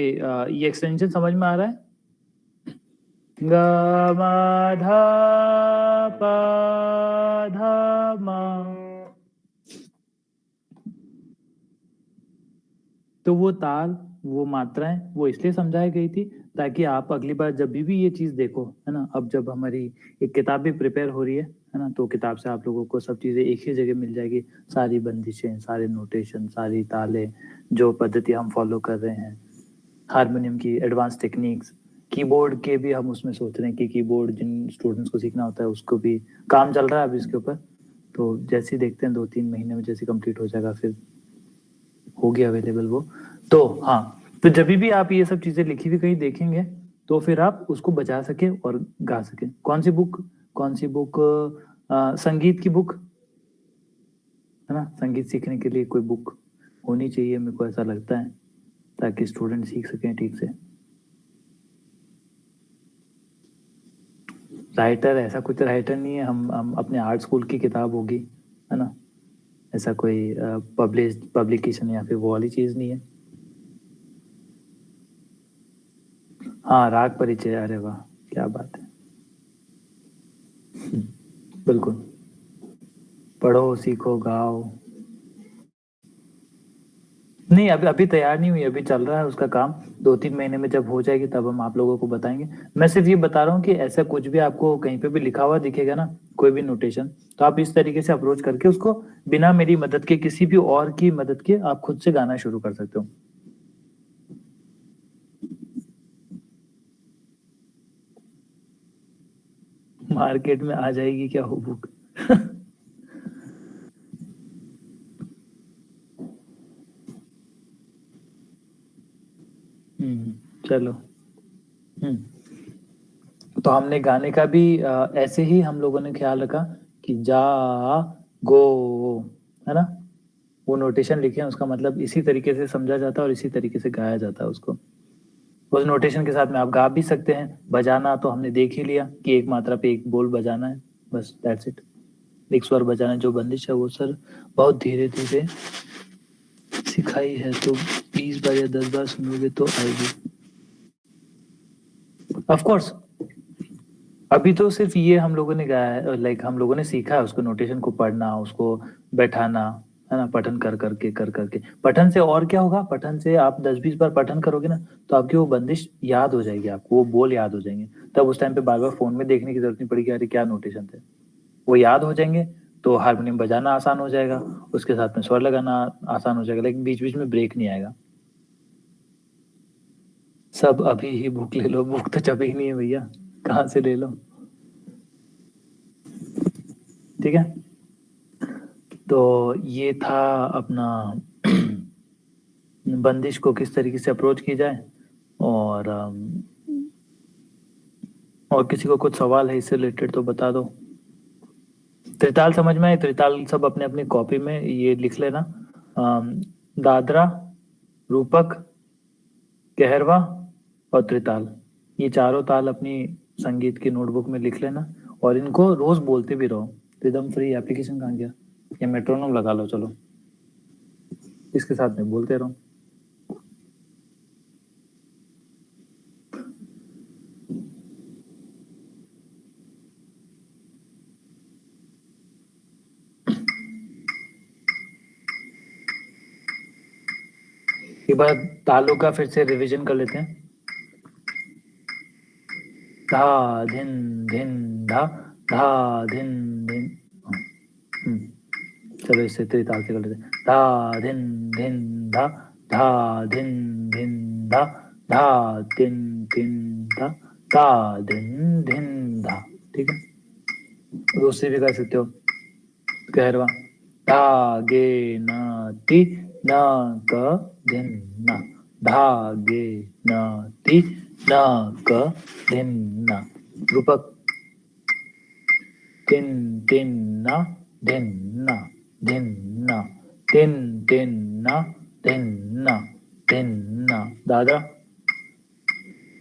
एक्सटेंशन समझ में आ रहा है। ग म ध, प ध म। तो वो ताल, वो मात्राएं, वो इसलिए समझाई गई थी ताकि आप अगली बार जब भी ये चीज देखो, है ना। अब जब हमारी एक किताब भी प्रिपेयर हो रही है ना, तो किताब से आप लोगों को सब चीजें एक ही जगह मिल जाएगी, सारी बंदिशें, सारे नोटेशन, सारी तालें, जो पद्धति हम फॉलो कर रहे हैं, हारमोनियम की एडवांस टेक्निक्स, कीबोर्ड के भी हम उसमें सोच रहे हैं कि कीबोर्ड जिन स्टूडेंट्स को सीखना होता है उसको भी काम चल रहा है अभी इसके ऊपर। तो जैसे ही देखते हैं 2-3 महीने में जैसे कंप्लीट हो जाएगा, फिर हो गया अवेलेबल वो। तो हाँ, तो जब भी आप ये सब चीजें लिखी हुई कहीं देखेंगे तो फिर आप उसको बजा सके और गा सके। कौन सी बुक? संगीत की बुक, है ना। संगीत सीखने के लिए कोई बुक होनी चाहिए, मेरे को ऐसा लगता है, ताकि स्टूडेंट सीख सकें ठीक से। राइटर, ऐसा कुछ राइटर नहीं है, हम अपने आर्ट स्कूल की किताब होगी, है ना। ऐसा कोई पब्लिकेशन या फिर वो वाली चीज नहीं है। हाँ, राग परिचय, अरे वाह, क्या बात है। बिल्कुल, पढ़ो, सीखो, गाओ। नहीं, अभी तैयार नहीं हुई, अभी चल रहा है उसका काम। 2-3 महीने में जब हो जाएगी तब हम आप लोगों को बताएंगे। मैं सिर्फ ये बता रहा हूँ कि ऐसा कुछ भी आपको कहीं पे भी लिखा हुआ दिखेगा ना, कोई भी नोटेशन, तो आप इस तरीके से अप्रोच करके उसको बिना मेरी मदद के, किसी भी और की मदद के, आप खुद से गाना शुरू कर सकते हो। मार्केट में आ जाएगी क्या वो बुक? चलो। तो हमने गाने का भी ऐसे ही हम लोगों ने ख्याल रखा कि जा गो, है ना। वो नोटेशन लिखे हैं, उसका मतलब इसी तरीके से समझा जाता है और इसी तरीके से गाया जाता है उसको। उस नोटेशन के साथ में आप गा भी सकते हैं। बजाना तो हमने देख ही लिया कि एक मात्रा पे एक बोल बजाना है, बस दैट्स इट। एक स्वर बजाना है, जो बंदिश है वो सर बहुत धीरे धीरे सिखाई है, तो 20 बार या 10 बार सुनोगे तो आएगी। ऑफ कोर्स अभी तो सिर्फ ये हम लोगों ने गाया है, लाइक हम लोगों ने सीखा है उसको, नोटेशन को पढ़ना, उसको बैठाना, है ना, पठन कर करके। पठन से और क्या होगा, पठन से आप 10-20 बार पठन करोगे ना, तो आपकी वो बंदिश याद हो जाएगी, आपको वो बोल याद हो जाएंगे। तब उस टाइम पे बार बार फोन में देखने की जरूरत नहीं पड़ेगी, अरे क्या नोटेशन थे, वो याद हो जाएंगे। तो हारमोनियम बजाना आसान हो जाएगा, उसके साथ में स्वर लगाना आसान हो जाएगा, लेकिन बीच बीच में ब्रेक नहीं आएगा। सब अभी ही बुक ले लो, बुक तो चबी नहीं है भैया, कहाँ से ले लो। ठीक है, तो ये था अपना बंदिश को किस तरीके से अप्रोच की जाए। और किसी को कुछ सवाल है इससे रिलेटेड तो बता दो। त्रिताल समझ में आए? त्रिताल सब अपने अपनी कॉपी में ये लिख लेना। दादरा, रूपक, कहरवा और त्रिताल, ये चारों ताल अपनी संगीत की नोटबुक में लिख लेना और इनको रोज बोलते भी रहो। रिदम फ्री एप्लीकेशन कहाँ गया? या मेट्रोनोम लगा लो, चलो इसके साथ में बोलते रहो। एक बार तालों का फिर से रिवीजन कर लेते हैं। धा धिन धिन धा, धा धिन धिन। चलो इससे त्रिताल से कर लेते हैं। धा धिन धिन धा, धा धिन धिन धा, धा धिन धिन धा, धा धिन धिन धा। ठीक है, दूसरी भी कर सकते हो। कहरवा धा गे न ति न क धिन न, धा गे न ति न क धिन न। रूपक तिन तिन न धिन न, धिन न, तिन तिन न धिन न, धिन न। दादा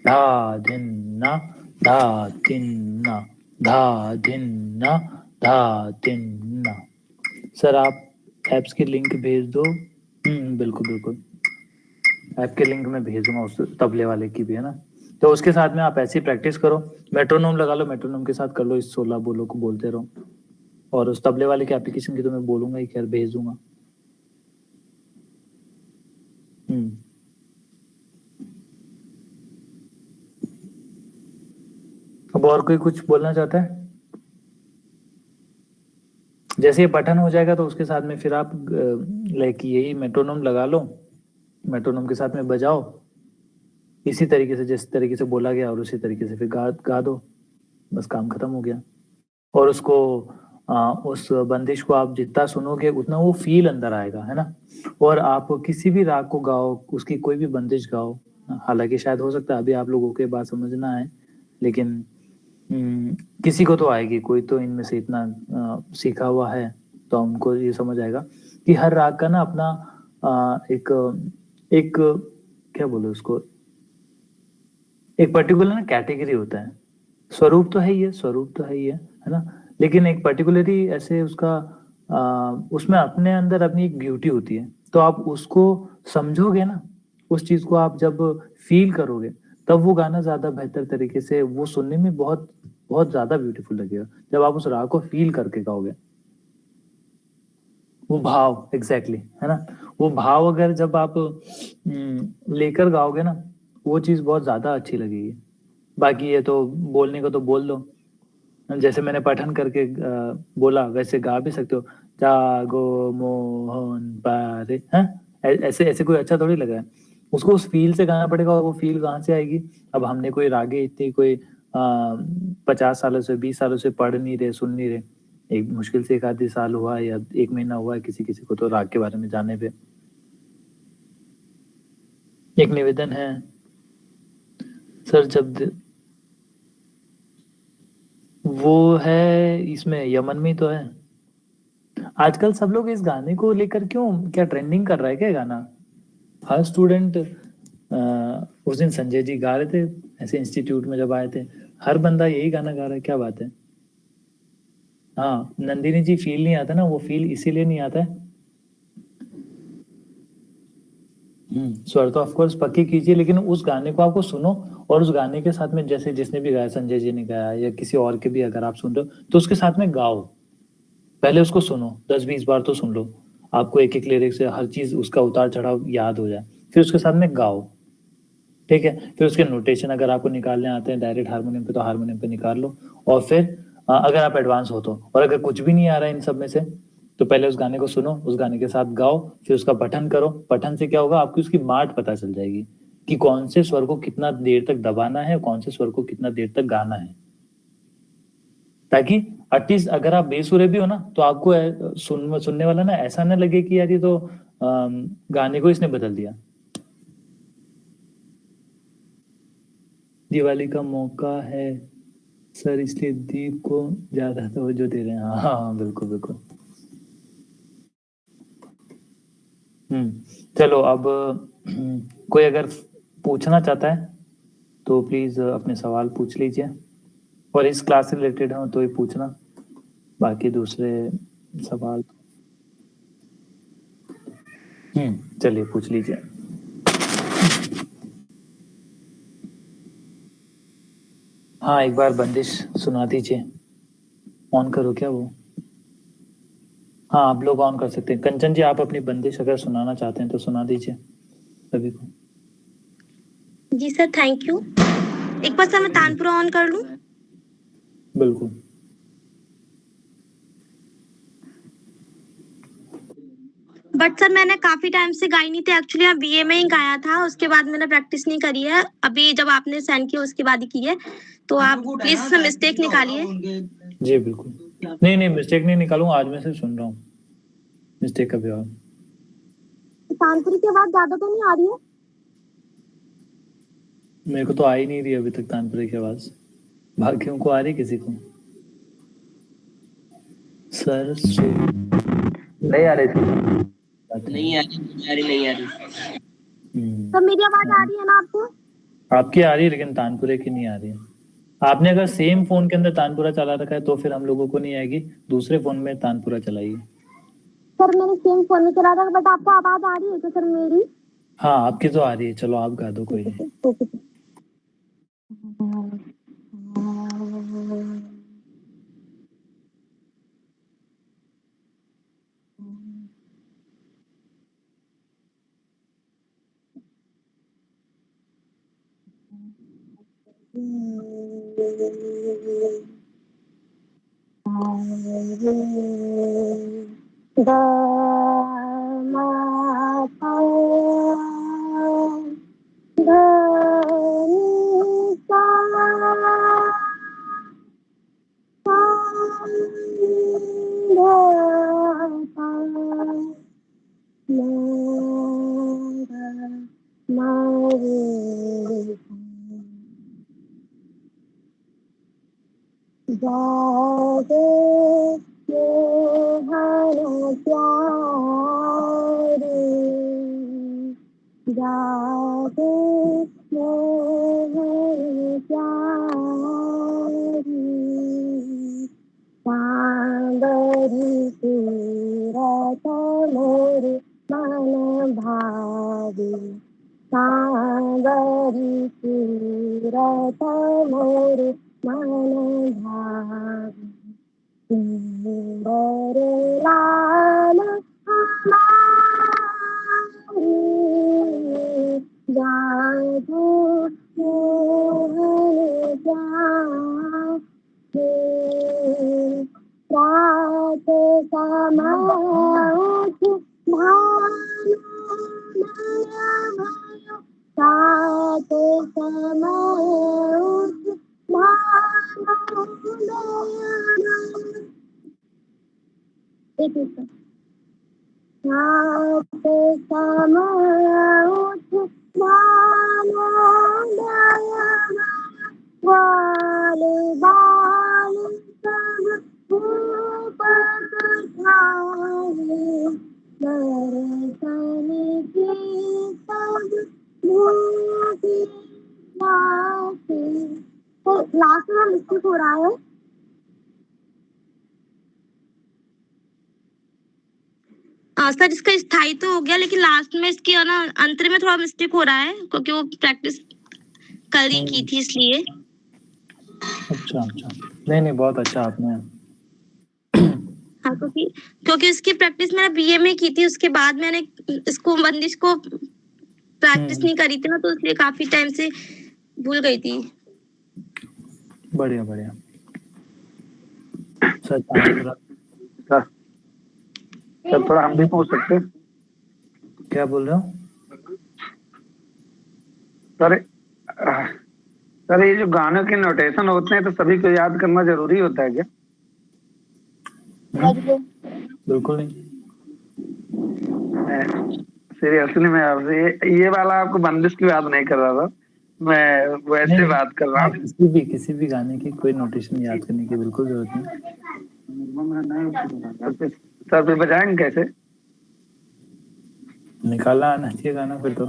धा धिन न, धा तिन न, धा धिन न, धा तिन न। सर आप ऐप्स की लिंक भेज दो। बिल्कुल बिल्कुल, ऐप के लिंक मैं भेज दूंगा, उस तबले वाले की भी, है ना। तो उसके साथ में आप ऐसी प्रैक्टिस करो, मेट्रोनोम लगा लो, मेट्रोनोम के साथ कर लो, इस 16 बोलो को बोलते रहो। और उस तबले वाले की एप्लीकेशन की तो मैं बोलूंगा ही, खैर भेज दूंगा। अब और कोई कुछ बोलना चाहता है? जैसे ये पठन हो जाएगा तो उसके साथ में फिर आप लाइक यही मेट्रोनोम लगा लो, मेट्रोनोम के साथ में बजाओ इसी तरीके से, जिस तरीके से बोला गया, और उसी तरीके से फिर गा दो, बस काम खत्म हो गया। और उसको उस बंदिश को आप जितना सुनोगे उतना वो फील अंदर आएगा, है ना। और आप किसी भी राग को गाओ, उसकी कोई भी बंदिश गाओ, हालांकि शायद हो सकता है अभी आप लोगों के बात समझना है, लेकिन किसी को तो आएगी, कोई तो इनमें से इतना सीखा हुआ है तो उनको ये समझ आएगा कि हर राग का ना अपना एक क्या बोलो उसको, एक पर्टिकुलर ना कैटेगरी होता है। स्वरूप तो है ही है, स्वरूप तो है ही है ना, लेकिन एक पर्टिकुलरली ऐसे उसका उसमें अपने अंदर अपनी एक ब्यूटी होती है। तो आप उसको समझोगे ना, उस चीज को आप जब फील करोगे तब वो गाना ज्यादा बेहतर तरीके से, वो सुनने में बहुत बहुत ज्यादा ब्यूटीफुल लगेगा जब आप उस राग को फील करके गाओगे। वो भाव एग्जैक्टली है ना, वो भाव अगर जब आप लेकर गाओगे ना, वो चीज बहुत ज्यादा अच्छी लगेगी। बाकी ये तो बोलने को तो बोल दो, जैसे मैंने पठन करके बोला वैसे गा भी सकते हो। जागो मोहन पारे, हैं ऐसे ऐसे कोई अच्छा थोड़ी लगा है, उसको उस फील से गाना पड़ेगा। और वो फील कहाँ से आएगी? अब हमने कोई रागे इतनी कोई 50 सालों से 20 सालों से पढ़ नहीं रहे, सुन नहीं रहे, एक मुश्किल से एक आधी साल हुआ है या 1 महीना हुआ है किसी किसी को तो राग के बारे में जानने पे। एक निवेदन है सर, जब वो है इसमें यमन में तो है। आजकल सब लोग इस गाने को लेकर क्यों, क्या ट्रेंडिंग कर रहा है क्या गाना? हर स्टूडेंट उस दिन संजय जी गा रहे थे ऐसे इंस्टीट्यूट में जब आए थे, हर बंदा यही गाना गा रहा है, क्या बात है? हाँ नंदिनी जी, फील नहीं आता ना, वो फील इसीलिए नहीं आता है। स्वर तो ऑफकोर्स पक्की कीजिए, लेकिन उस गाने को आपको सुनो और उस गाने के साथ में जैसे जिसने भी गाया, संजय जी ने गाया या किसी और के भी अगर आप सुन रहे हो तो उसके साथ में गाओ। पहले उसको सुनो, 10-20 बार तो सुन लो, आपको एक एक लिरिक्स से हर चीज उसका उतार चढ़ाव याद हो जाए, फिर उसके साथ में गाओ। ठीक है, फिर उसके नोटेशन अगर आपको निकालने आते हैं डायरेक्ट हारमोनियम पे तो हारमोनियम पे निकाल लो। और फिर अगर आप एडवांस हो तो, और अगर कुछ भी नहीं आ रहा है इन सब में से, तो पहले उस गाने को सुनो, उस गाने के साथ गाओ, फिर उसका पठन करो। पठन से क्या होगा, आपकी उसकी मार्ट पता चल जाएगी कि कौन से स्वर को कितना देर तक दबाना है, कौन से स्वर को कितना देर तक गाना है, ताकि एटलीस्ट अगर आप बेसुरे भी हो ना तो आपको सुनने वाला ना ऐसा ना लगे कि यार ये तो गाने को इसने बदल दिया। दिवाली का मौका है सर, इसलिए दीप को ज्यादा तवज्जो दे रहे हैं। हाँ हाँ बिल्कुल बिल्कुल। चलो अब कोई अगर पूछना चाहता है तो प्लीज अपने सवाल पूछ लीजिए, और इस क्लास से रिलेटेड हो तो ही पूछना, बाकी दूसरे सवाल चलिए पूछ लीजिए। हाँ, एक बार बंदिश सुना दीजिए। ऑन करो क्या वो? हाँ, आप लोग ऑन कर सकते हैं। कंचन जी, आप अपनी बंदिश अगर सुनाना चाहते हैं तो सुना दीजिए सभी को। जी सर, थैंक यू। एक बार सर मैं तानपुरा ऑन कर लूं? बिल्कुल। बट सर मैंने काफी टाइम से गाई नहीं थी एक्चुअली, मैं बीए में ही गाया था, उसके बाद मैंने प्रैक्टिस नहीं करी है। अभी जब आपने सेंड किया उसके बाद ही की है, तो आप प्लीज इसमें मिस्टेक निकालिए। जी बिल्कुल, नहीं नहीं मिस्टेक नहीं निकालूंगा, आज मैं से सुन रहा हूँ, मिस्टेक कभी और। तानपुरी की आवाज ज्यादा तो नहीं आ रही है? मेरे को तो आ ही नहीं रही अभी तक तानपुरे की आवाज, बाकियों को आ रही किसी को? सर नहीं आ रही थी, नहीं आ रही। तो मेरी आवाज आ रही है ना आपको? आपकी आ रही है लेकिन तानपुरे की नहीं आ रही है। आपने अगर सेम फोन के अंदर तानपुरा चला रखा है तो फिर हम लोगों को नहीं आएगी, दूसरे फोन में तानपुरा चलाइए। सर मैंने सेम फोन में चला था, बट आपको आवाज आ रही है क्या सर मेरी? हाँ आपकी तो आ रही है, चलो आप गा दो कोई नहीं। Okay sir. गा मा पा गा नी सा सा नी धा पा मा गा मा रे जागे मोहन प्यारे, जागे मोहन प्यारे, सांबरी सूरत मोर मन भावे, सांबरी सूरत मोर मन भावे, सुंदर लाल हमारी, जादू मोहन जागे, रात समाउठ भानु नया भयो, रात समाउठ भानु नया भयो। एक मिनट। रात समाउठ भानु नया भयो, ग्वाल बाल सब भूप पठाए, दर्शन की सब भूपि नाचे। तो लास्ट में मिस्टेक हो रहा है। सर इसका स्थायी तो हो गया, लेकिन लास्ट में इसके है ना अंतर में थोड़ा मिस्टेक हो रहा है, क्योंकि वो प्रैक्टिस कल ही की थी इसलिए। अच्छा अच्छा, नहीं नहीं बहुत अच्छा आपने। हाँ, क्योंकि इसकी प्रैक्टिस मैंने बीए में की थी, उसके बाद मैंने इसको बंदिश को प्रैक्टिस नहीं करी थी ना, तो इसलिए काफी टाइम से भूल गई थी। बढ़िया बढ़िया सर, तानपुरा सर थोड़ा हम भी पूछ सकते हैं? क्या बोल रहे हो? सर सर ये जो गानों के नोटेशन होते हैं तो सभी को याद करना जरूरी होता है क्या? बिल्कुल नहीं। सीरियसली मैं आपसे ये वाला आपको बंदिश की बात नहीं कर रहा था, मैं वैसे बात कर रहा हूँ। किसी भी गाने की कोई नोटेशन याद करने की बिल्कुल जरूरत नहीं। सर फिर बजाएंगे कैसे? निकालना आना चाहिए गाना फिर तो।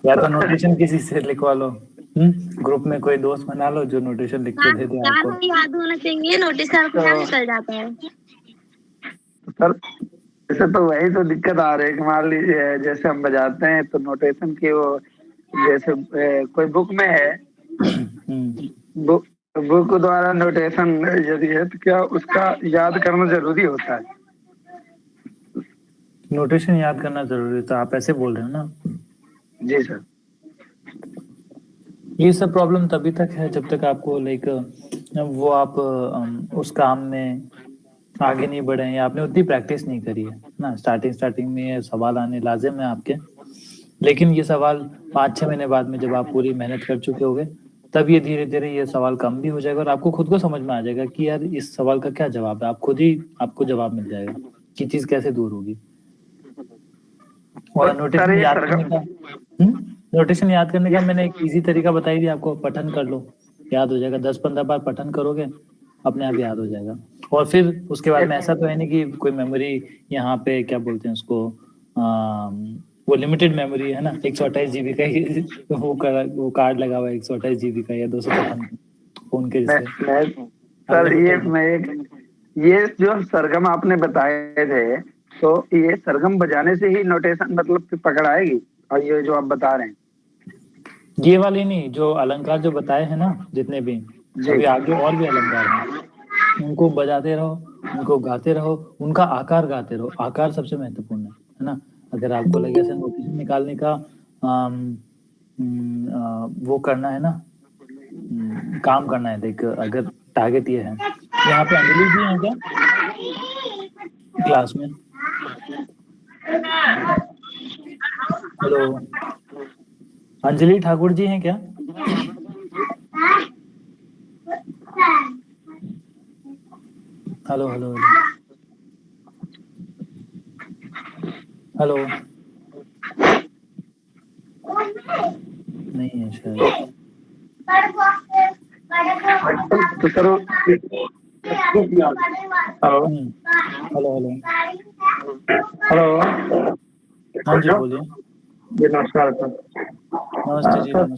या तो नोटेशन किसी से लिखवा लो, ग्रुप में कोई दोस्त बना लो जो नोटेशन लिख के दे दे यार आपको। वो याद होना चाहिए, नोटिस का क्या निकल जाता है। सर ऐसे तो वही तो दिक्कत आ रही है कि मान लीजिए जैसे हम बजाते हैं तो नोटेशन की वो जैसे कोई बुक में है, बुक बुक द्वारा नोटेशन यदि है तो क्या उसका याद करना जरूरी होता है? नोटेशन याद करना जरूरी है, तो आप ऐसे बोल रहे हो ना। जी सर। ये सब प्रॉब्लम तभी तक है जब तक आपको लाइक वो आप उस काम में आगे नहीं बढ़े हैं या आपने उतनी प्रैक्टिस नहीं करी है ना। स्टार्टिंग में ये सवाल आने लाजिम है आपके, लेकिन ये सवाल 5-6 महीने बाद में जब आप पूरी मेहनत कर चुके होगे तब ये धीरे धीरे ये सवाल कम भी हो जाएगा और आपको खुद को समझ में आ जाएगा कि यार इस सवाल का क्या जवाब है। आप खुद ही आपको जवाब मिल जाएगा कि चीज कैसे दूर होगी। और नोटेशन याद करने का नोटेशन याद करने का मैंने एक इजी तरीका बताई थी आपको, पठन कर लो, याद हो जाएगा। 10-15 बार पठन करोगे अपने आप याद हो जाएगा। और फिर उसके बाद में ऐसा तो है नहीं कि कोई मेमोरी यहाँ पे क्या बोलते हैं उसको, वो लिमिटेड मेमोरी है ना, 128 GB का ही वो कार्ड लगा हुआ है 128 GB का या 255 फोन के जिससे। सर ये जो सरगम आपने बताए थे तो ये सरगम बजाने से ही नोटेशन मतलब कि पकड़ आएगी, और ये जो आप बता रहे हैं ये वाली नहीं, जो अलंकार जो बताए हैं ना जितने भी, अभी आगे और भी अलंकार हैं, उनको बजाते रहो, उनको गाते रहो, उनका आकार गाते रहो। आकार सबसे महत्वपूर्ण है ना। अगर आपको लगे ऐसे नोटेशन निकालने का वो करना है ना, काम करना है, देख अगर टारगेट ये है। यहाँ पे अंजलि जी हैं क्या क्लास में? हेलो, अंजलि ठाकुर जी हैं क्या? हेलो हेलो हेलो, नहीं है शायद। तो सर हेलो हेलो हेलो, हाँ जी बोलिए। जी नमस्कार सर। नमस्ते जी, नमस्ते।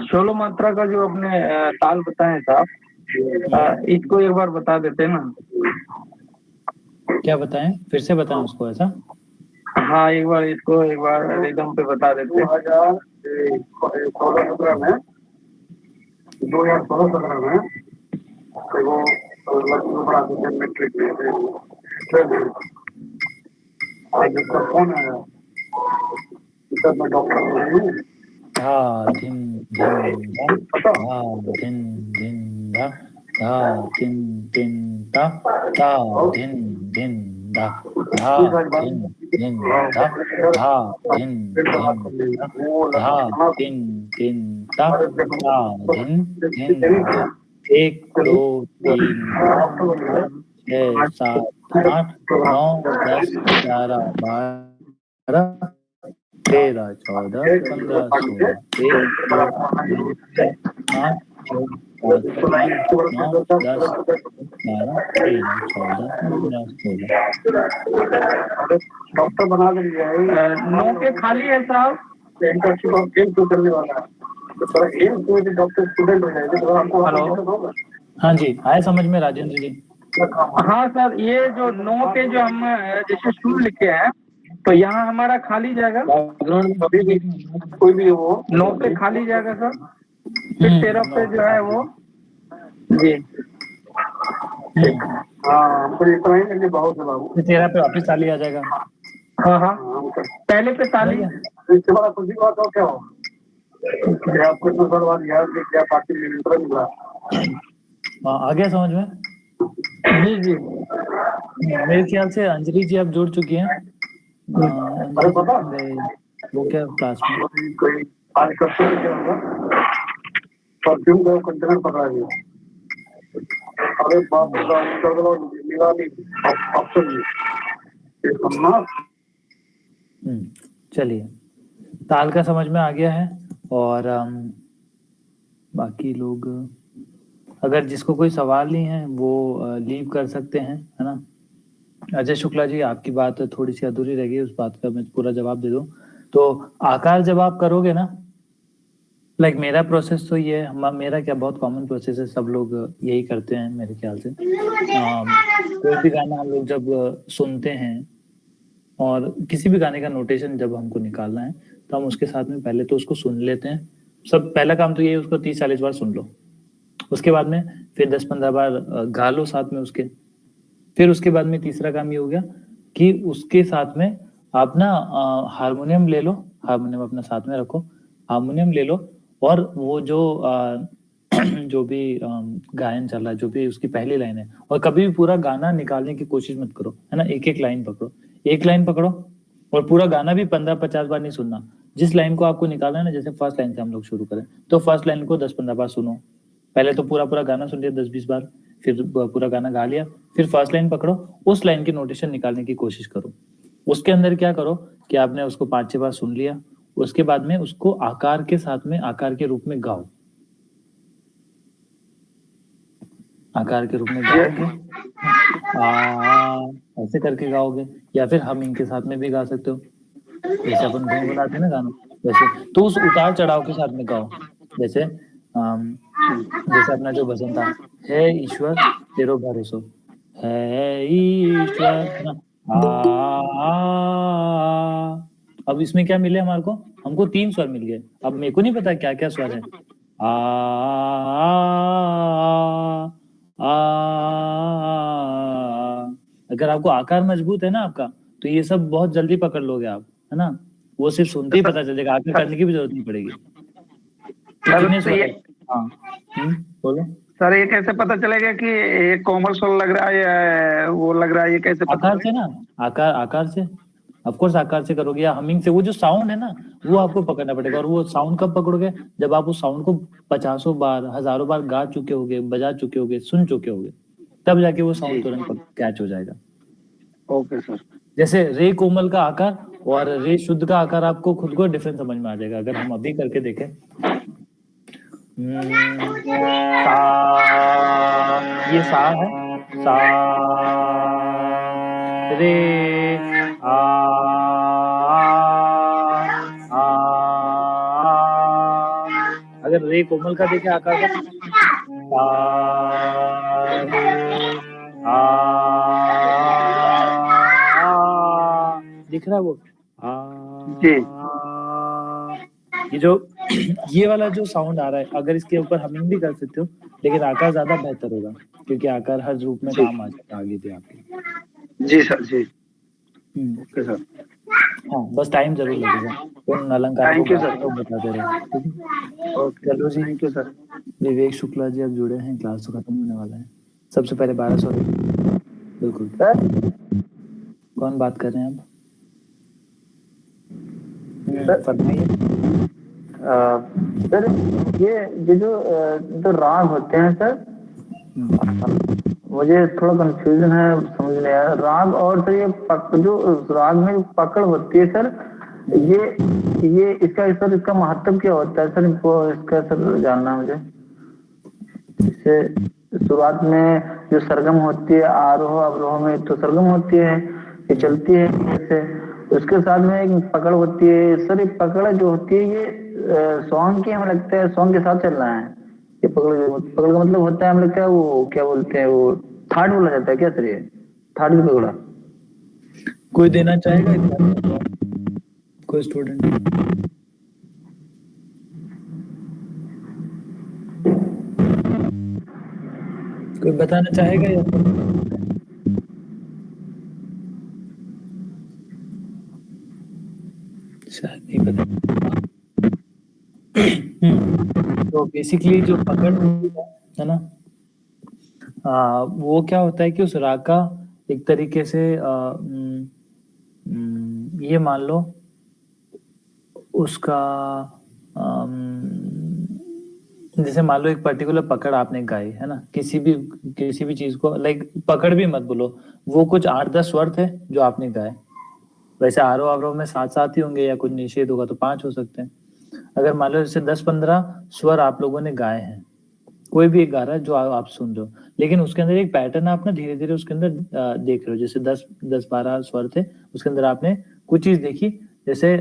सोलो मात्रा का जो आपने ताल बताया था, इसको एक बार बता देते ना। क्या बताएं, फिर से बताएं उसको ऐसा? हाँ एक बार इसको एक बार रिदम पे बता देते। 2016-17 में 2016-17 में वो लक्ष्मी बड़ा मैट्रिक में जिसका फोन आया मैं डॉक्टर धा धिन धिन धा, धा धिन धिन धा, धा धिन धिन धा, धा धिन धिन धा, धा धिन धिन धा, धा धिन धिन धा, धा धिन धिन धा, धा धिन धिन धा। 1 2 3 4 5 6 7 8 9 10 11 12 13 14 15 16 1 2 3 4 5 6 7 8 9 10 11 13 14 15 16। डॉक्टर बना देंगे। 9 के खाली है साहब, इंटर्नशिप ऑफ गेम तो करने वाला है तो सर गेम कोई भी डॉक्टर स्टूडेंट हो जाएगा तो आपको हेलो। हाँ जी, आए समझ में राजेंद्र जी? हाँ सर, ये जो 9 के जो हम जैसे शुरू लिखे हैं तो यहाँ हमारा खाली जाएगा, अभी भी कोई भी हो 9 पे खाली जाएगा सर। फिर 13 पे जो है वो जी हाँ हमको इतना ही लगे बहुत है बाबू। 13 पे वापिस ताली आ जाएगा। हाँ हाँ पहले पे ताली, इसके बाद खुशी बात हो क्या हो आपको तो सर बात याद कि क्या पार्टी में मिला। आ गया समझ में? जी जी मेरे ख्याल से अंजलि जी आप जुड़ चुकी हैं। अरे पता वो क्या क्लास में कोई आज कब से क्या होगा परफ्यूम का कंटेनर पकड़ा गया। अरे बाप रे ऑप्शन चलिए, ताल का समझ में आ गया है। और बाकी लोग अगर जिसको कोई सवाल नहीं है वो लीव कर सकते हैं, है ना। अजय शुक्ला जी, आपकी बात थोड़ी सी अधूरी रह गई, उस बात का मैं पूरा जवाब दे दूं तो आकार जब आप करोगे ना, लाइक मेरा प्रोसेस तो ये है, मेरा क्या बहुत कॉमन प्रोसेस है, सब लोग यही करते हैं मेरे ख्याल से। कोई भी गाना हम लोग जब सुनते हैं और किसी भी गाने का नोटेशन जब हमको निकालना है तो हम उसके साथ में पहले तो उसको सुन लेते हैं। सब पहला काम तो ये है, उसको 30-40 बार सुन लो। उसके बाद में फिर 10-15 बार गा लो साथ में उसके। फिर उसके बाद में तीसरा काम ये हो गया कि उसके साथ में आप ना हारमोनियम ले लो, हारमोनियम अपना साथ में रखो, हारमोनियम ले लो और वो जो जो भी गायन चल रहा है, जो भी उसकी पहली लाइन है, और कभी भी पूरा गाना निकालने की कोशिश मत करो, है ना। एक एक लाइन पकड़ो, एक लाइन पकड़ो और पूरा गाना भी 15-50 बार नहीं सुनना। जिस लाइन को आपको निकालना है ना, जैसे फर्स्ट लाइन से हम लोग शुरू करें तो फर्स्ट लाइन को 10-15 बार सुनो। पहले तो पूरा गाना सुन लिया 10-20 बार, फिर पूरा गाना गा लिया, फिर फर्स्ट लाइन पकड़ो, उस लाइन की नोटेशन निकालने की कोशिश करो। उसके अंदर क्या करो कि आपने उसको 5-6 बार सुन लिया, उसके बाद में उसको आकार के साथ में, आकार के रूप में गाओ, आकार के रूप में गाओगे, ऐसे करके गाओगे, या फिर हमिंग के साथ में भी गा सकते हो, जैसे अपन गुनगुनाते हैं ना गाना वैसे। तो उस उतार चढ़ाव के साथ में गाओ, जैसे जैसे अपना जो भजन था, हे ईश्वर तेरो भरोसो, हे ईश्वर, है ना। अब इसमें क्या मिले हमारे को, हमको 3 स्वर मिल गए। अब मेरे को नहीं पता क्या क्या स्वर है। अगर आपको आकार मजबूत है ना आपका, तो ये सब बहुत जल्दी पकड़ लोगे आप, है ना। वो सिर्फ सुनते ही पता चल जाएगा, आकार करने की भी जरूरत नहीं पड़ेगी। कितने स्वर है? हाँ, बोलो सर, ये कैसे पता चलेगा कि ये कोमल स्वर लग रहा है या वो लग रहा है, ये कैसे पता आकार से ना, आकार से, ऑफ कोर्स आकार से करोगे, या हमिंग से। वो जो साउंड है ना, वो आपको पकड़ना पड़ेगा। और वो साउंड कब पकड़ोगे, जब आप उस साउंड को 50 बार, 1000 बार गा चुके होगे, बजा चुके होगे, सुन चुके होगे, तब जाके वो साउंड तुरंत कैच हो जाएगा। Okay sir. जैसे रे कोमल का आकार और रे शुद्ध का आकार आपको खुद को डिफरेंस समझ में आ जाएगा अगर हम अभी करके देखें। सा, ये सा है, सा, रे, आ, अगर रे कोमल का देखें आकार का, सा, रे, दिख रहा है वो, जी। ये जो ये वाला जो साउंड आ रहा है, अगर इसके ऊपर हमिंग भी कर सकते हो, लेकिन आकार ज्यादा बेहतर होगा, क्योंकि आकार हर रूप में काम आ जाता है आगे भी आपके। जी सर, जी। Okay sir. हाँ, बस टाइम जरूर लगेगा, उन अलंकार को बताते रहे। चलो जी, थैंक यू सर। विवेक शुक्ला जी अब जुड़े हैं, क्लास तो खत्म होने वाला है। सबसे पहले 1200 बिल्कुल। कौन बात कर रहे हैं आप? फरमाइए। सर, ये जो राग होते हैं सर, मुझे थोड़ा कंफ्यूजन है, समझ नहीं आया। राग और सर ये जो राग में पकड़ होती है सर, ये इसका महत्व क्या होता है सर? इसका सर जानना मुझे। इससे शुरुआत में जो सरगम होती है, आरोह अवरोह में तो सरगम होती है, ये चलती है जैसे, उसके साथ में एक पकड़ होती है सर। ये पकड़ जो होती है ये सॉन्ग की, हमें लगता है सॉन्ग के साथ चलना है। ये पकड़ का मतलब होता है, हमें लगता है वो क्या बोलते हैं, वो थाट बोला जाता है क्या सर? ये थाट की पकड़ा कोई देना चाहेगा? कोई स्टूडेंट? कोई बताना चाहेगा या शायद नहीं पता। तो बेसिकली जो पकड़ है ना, वो क्या होता है कि उस राग का एक तरीके से ये मान लो उसका जैसे मान लो एक पर्टिकुलर पकड़ आपने गाई है ना, किसी भी चीज को, लाइक पकड़ भी मत बोलो, वो कुछ 8-10 स्वर थे जो आपने गाए। वैसे आरोह अवरोह में 7-7 ही होंगे, या कुछ निषेध होगा तो 5 हो सकते हैं। अगर मान लो जैसे 10-15 स्वर आप लोगों ने गाए हैं, कोई भी एक गा रहा है जो आप सुन रहे हो, लेकिन उसके अंदर एक पैटर्न आप ना धीरे धीरे उसके अंदर देख रहे हो। जैसे 10-12 स्वर थे, उसके अंदर आपने कुछ चीज देखी जैसे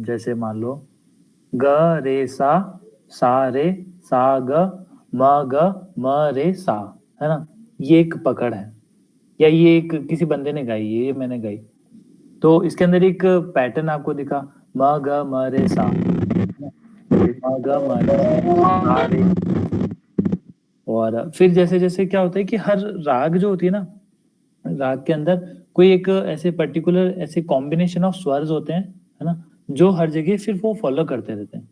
जैसे मान लो ग रे सा रे सा ग म रे सा, है ना, ये एक पकड़ है, या ये एक किसी बंदे ने गाई, ये मैंने गाई, तो इसके अंदर एक पैटर्न आपको दिखा, म ग म रे सा, म ग म रे सा रे। और फिर जैसे जैसे क्या होता है कि हर राग जो होती है ना, राग के अंदर कोई एक ऐसे पर्टिकुलर ऐसे कॉम्बिनेशन ऑफ स्वर्स होते हैं, है ना, जो हर जगह फिर वो फॉलो करते रहते हैं।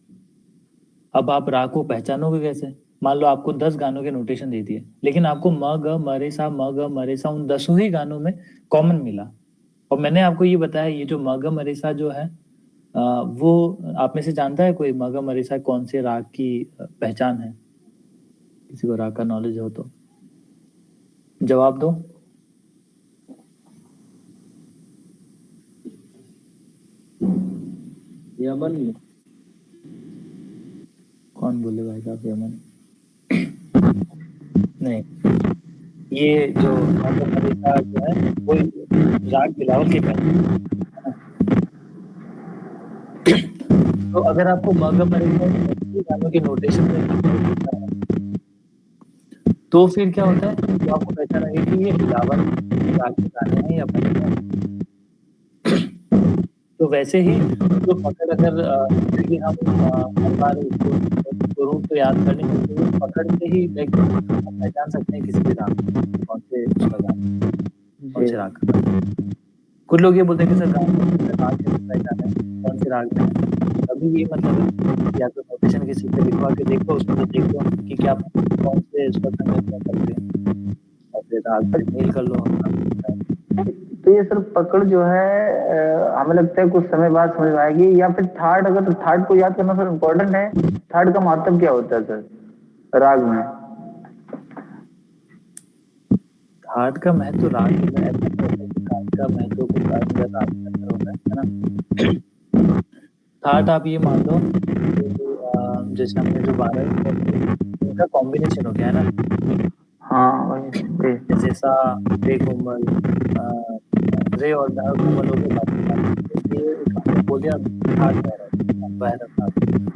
अब आप राग को पहचानोगे कैसे? मान लो आपको 10 गानों के नोटेशन दे दिए, लेकिन आपको म ग म रे सा म ग म रे सा उन 10 ही गानों में कॉमन मिला, और मैंने आपको ये बताया ये जो म ग म रे सा जो है वो आप में से जानता है कोई म ग म रे सा कौन से राग की पहचान है? किसी को राग का नॉलेज हो तो जवाब दो। यमन। कौन बोले भाई साहब यमन? नहीं, ये जो म ग म रे सा जो है वो राग बिलावल की पहचान है। तो अगर आपको म ग म रे सा गानों के नोटेशन में दिखाई देता है, तो फिर क्या होता है, तो आपको पहचान आएगी कि ये बिलावल राग के गाने हैं या भजन है। तो वैसे ही जो पकड़ अगर जैसे कि हम हर बार उसको सुरों को याद कर नहीं सकते, वो पकड़ से ही लाइक हम पहचान सकते हैं किसी भी राग को, कौन से उसका गाना, कौन से राग का गाना। कुछ लोग ये बोलते हैं कि सर गाने में राग कैसे पहचाने, कौन से राग में है? अभी ये मतलब है कि या तो नोटेशन किसी पे लिखवा के देखो, उसमें से देखो कि क्या कौन से स्वर संगत में करते हैं, और फिर राग से मेल कर लो अपना। तो ये सर पकड़ जो है हमें लगता है कुछ समय बाद समझ में आएगी, या फिर थाट, अगर थाट को याद करना सर इम्पोर्टेंट है, थाट का महत्व क्या होता है सर राग में? थाट का महत्व राग में ऐसा नहीं होता कि थाट का महत्व कुछ अंदर राग के अंदर होता है ना। थाट आप ये मान लो कि जैसे हमने जो 12 स्वर थे उनका कॉम्बिनेशन हो गया है ना, हाँ वही। जैसे सा रे कोमल, रे और धा कोमल हो गए, बाकी सारे जैसे ये एक हमने बोल दिया थाट भैरव थाट,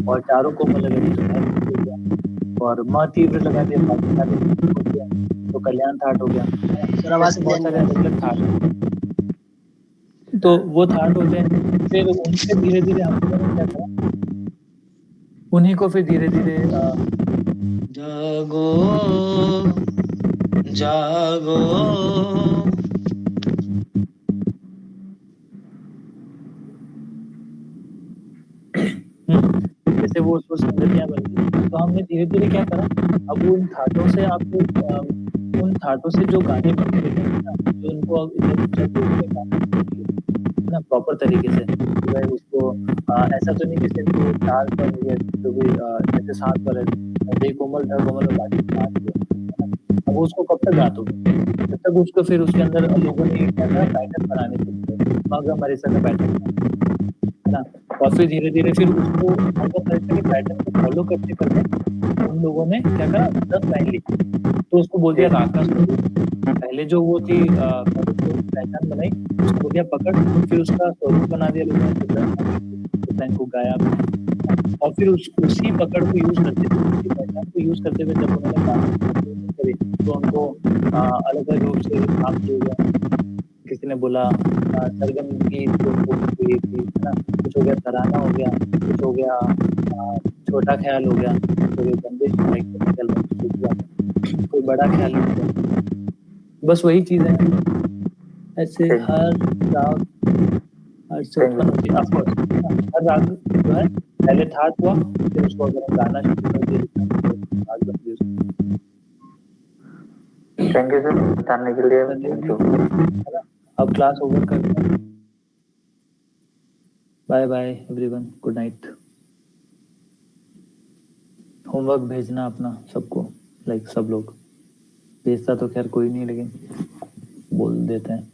और चारों कोमल लगा दी तो भैरव हो गया, और म तीव्र लगा दिया बाकी सारे हो गया तो कल्याण थाट हो गया, है ना? ऐसे बहुत सारे अलग अलग थाट हैं। तो वो थाट होते हैं, फिर उनसे धीरे धीरे हम लोगों ने क्या करा, उन्हीं को फिर धीरे धीरे जागो जागो जैसे वो उसको संगतियां बन गई, तो हमने धीरे धीरे क्या करा, अब उन थाटों से आपको उन थाटों से जो गाने बनते थे ना, जो उनको अब जब जब लोगों ने गाना शुरू किया, है ना, प्रॉपर तरीके से कि भाई उसको ऐसा तो नहीं कि सिर्फ वो 4 स्वर हो गए, जो भी जैसे 7 स्वर है, रे कोमल, ध कोमल और बाकी 5 हुए, है ना? अब वो उसको कब तक गाते हो? जब तक उसको फिर उसके अंदर लोगों ने क्या करा, पैटर्न बनाने शुरू किए, म ग म रे सा का पैटर्न बना, है ना? और फिर धीरे-धीरे फिर उसको म ग म रे सा के पैटर्न को फॉलो करते-करते उन लोगों ने क्या करा, 10 लाइन लिखी, तो उसको बोल दिया राग का स्वरूप। पहले जो वो थी पहले जो पहचान बनाई, उसको बोल दिया पकड़, फिर उसका स्वरूप बना दिया लोगों ने, फिर 10 लाइन लिखी, उस लाइन को गाया आपने, है ना? और फिर उसी पकड़ को यूज़ करते हुए, उसी पहचान को यूज़ करते हुए जब उन्होंने गाने शुरू करे, तो उनको अलग-अलग रूप से नाम दिए गए। किसी ने बोला सरगम गीत तो उनको कोई एक गीत, है ना? कुछ हो गया तराना हो गया, कुछ हो गया छोटा ख़्याल हो गया, कुछ हो गया बंदिश लाइक टेक्निकल बंदिश जो भी आपने कोई बड़ा ख़्याल लिख दिया। बस वही चीज़ें हैं। ऐसे हर राग हर से उत्पन्न होती है ऑफ कोर्स, है ना? हर राग जो है पहले थाट हुआ, फिर उसको अगर हम गाना शुरू कर दिए लिखना शुरू कर दिए, राग बन गई उसकी। थैंक यू सर बताने के लिए, चलिए थैंक जी, यू। है ना? अब क्लास ओवर करते हैं। Bye bye everyone, good night. Homework भेजना अपना सबको, लाइक सब लोग, भेजता तो खैर कोई नहीं लेकिन बोल देते हैं।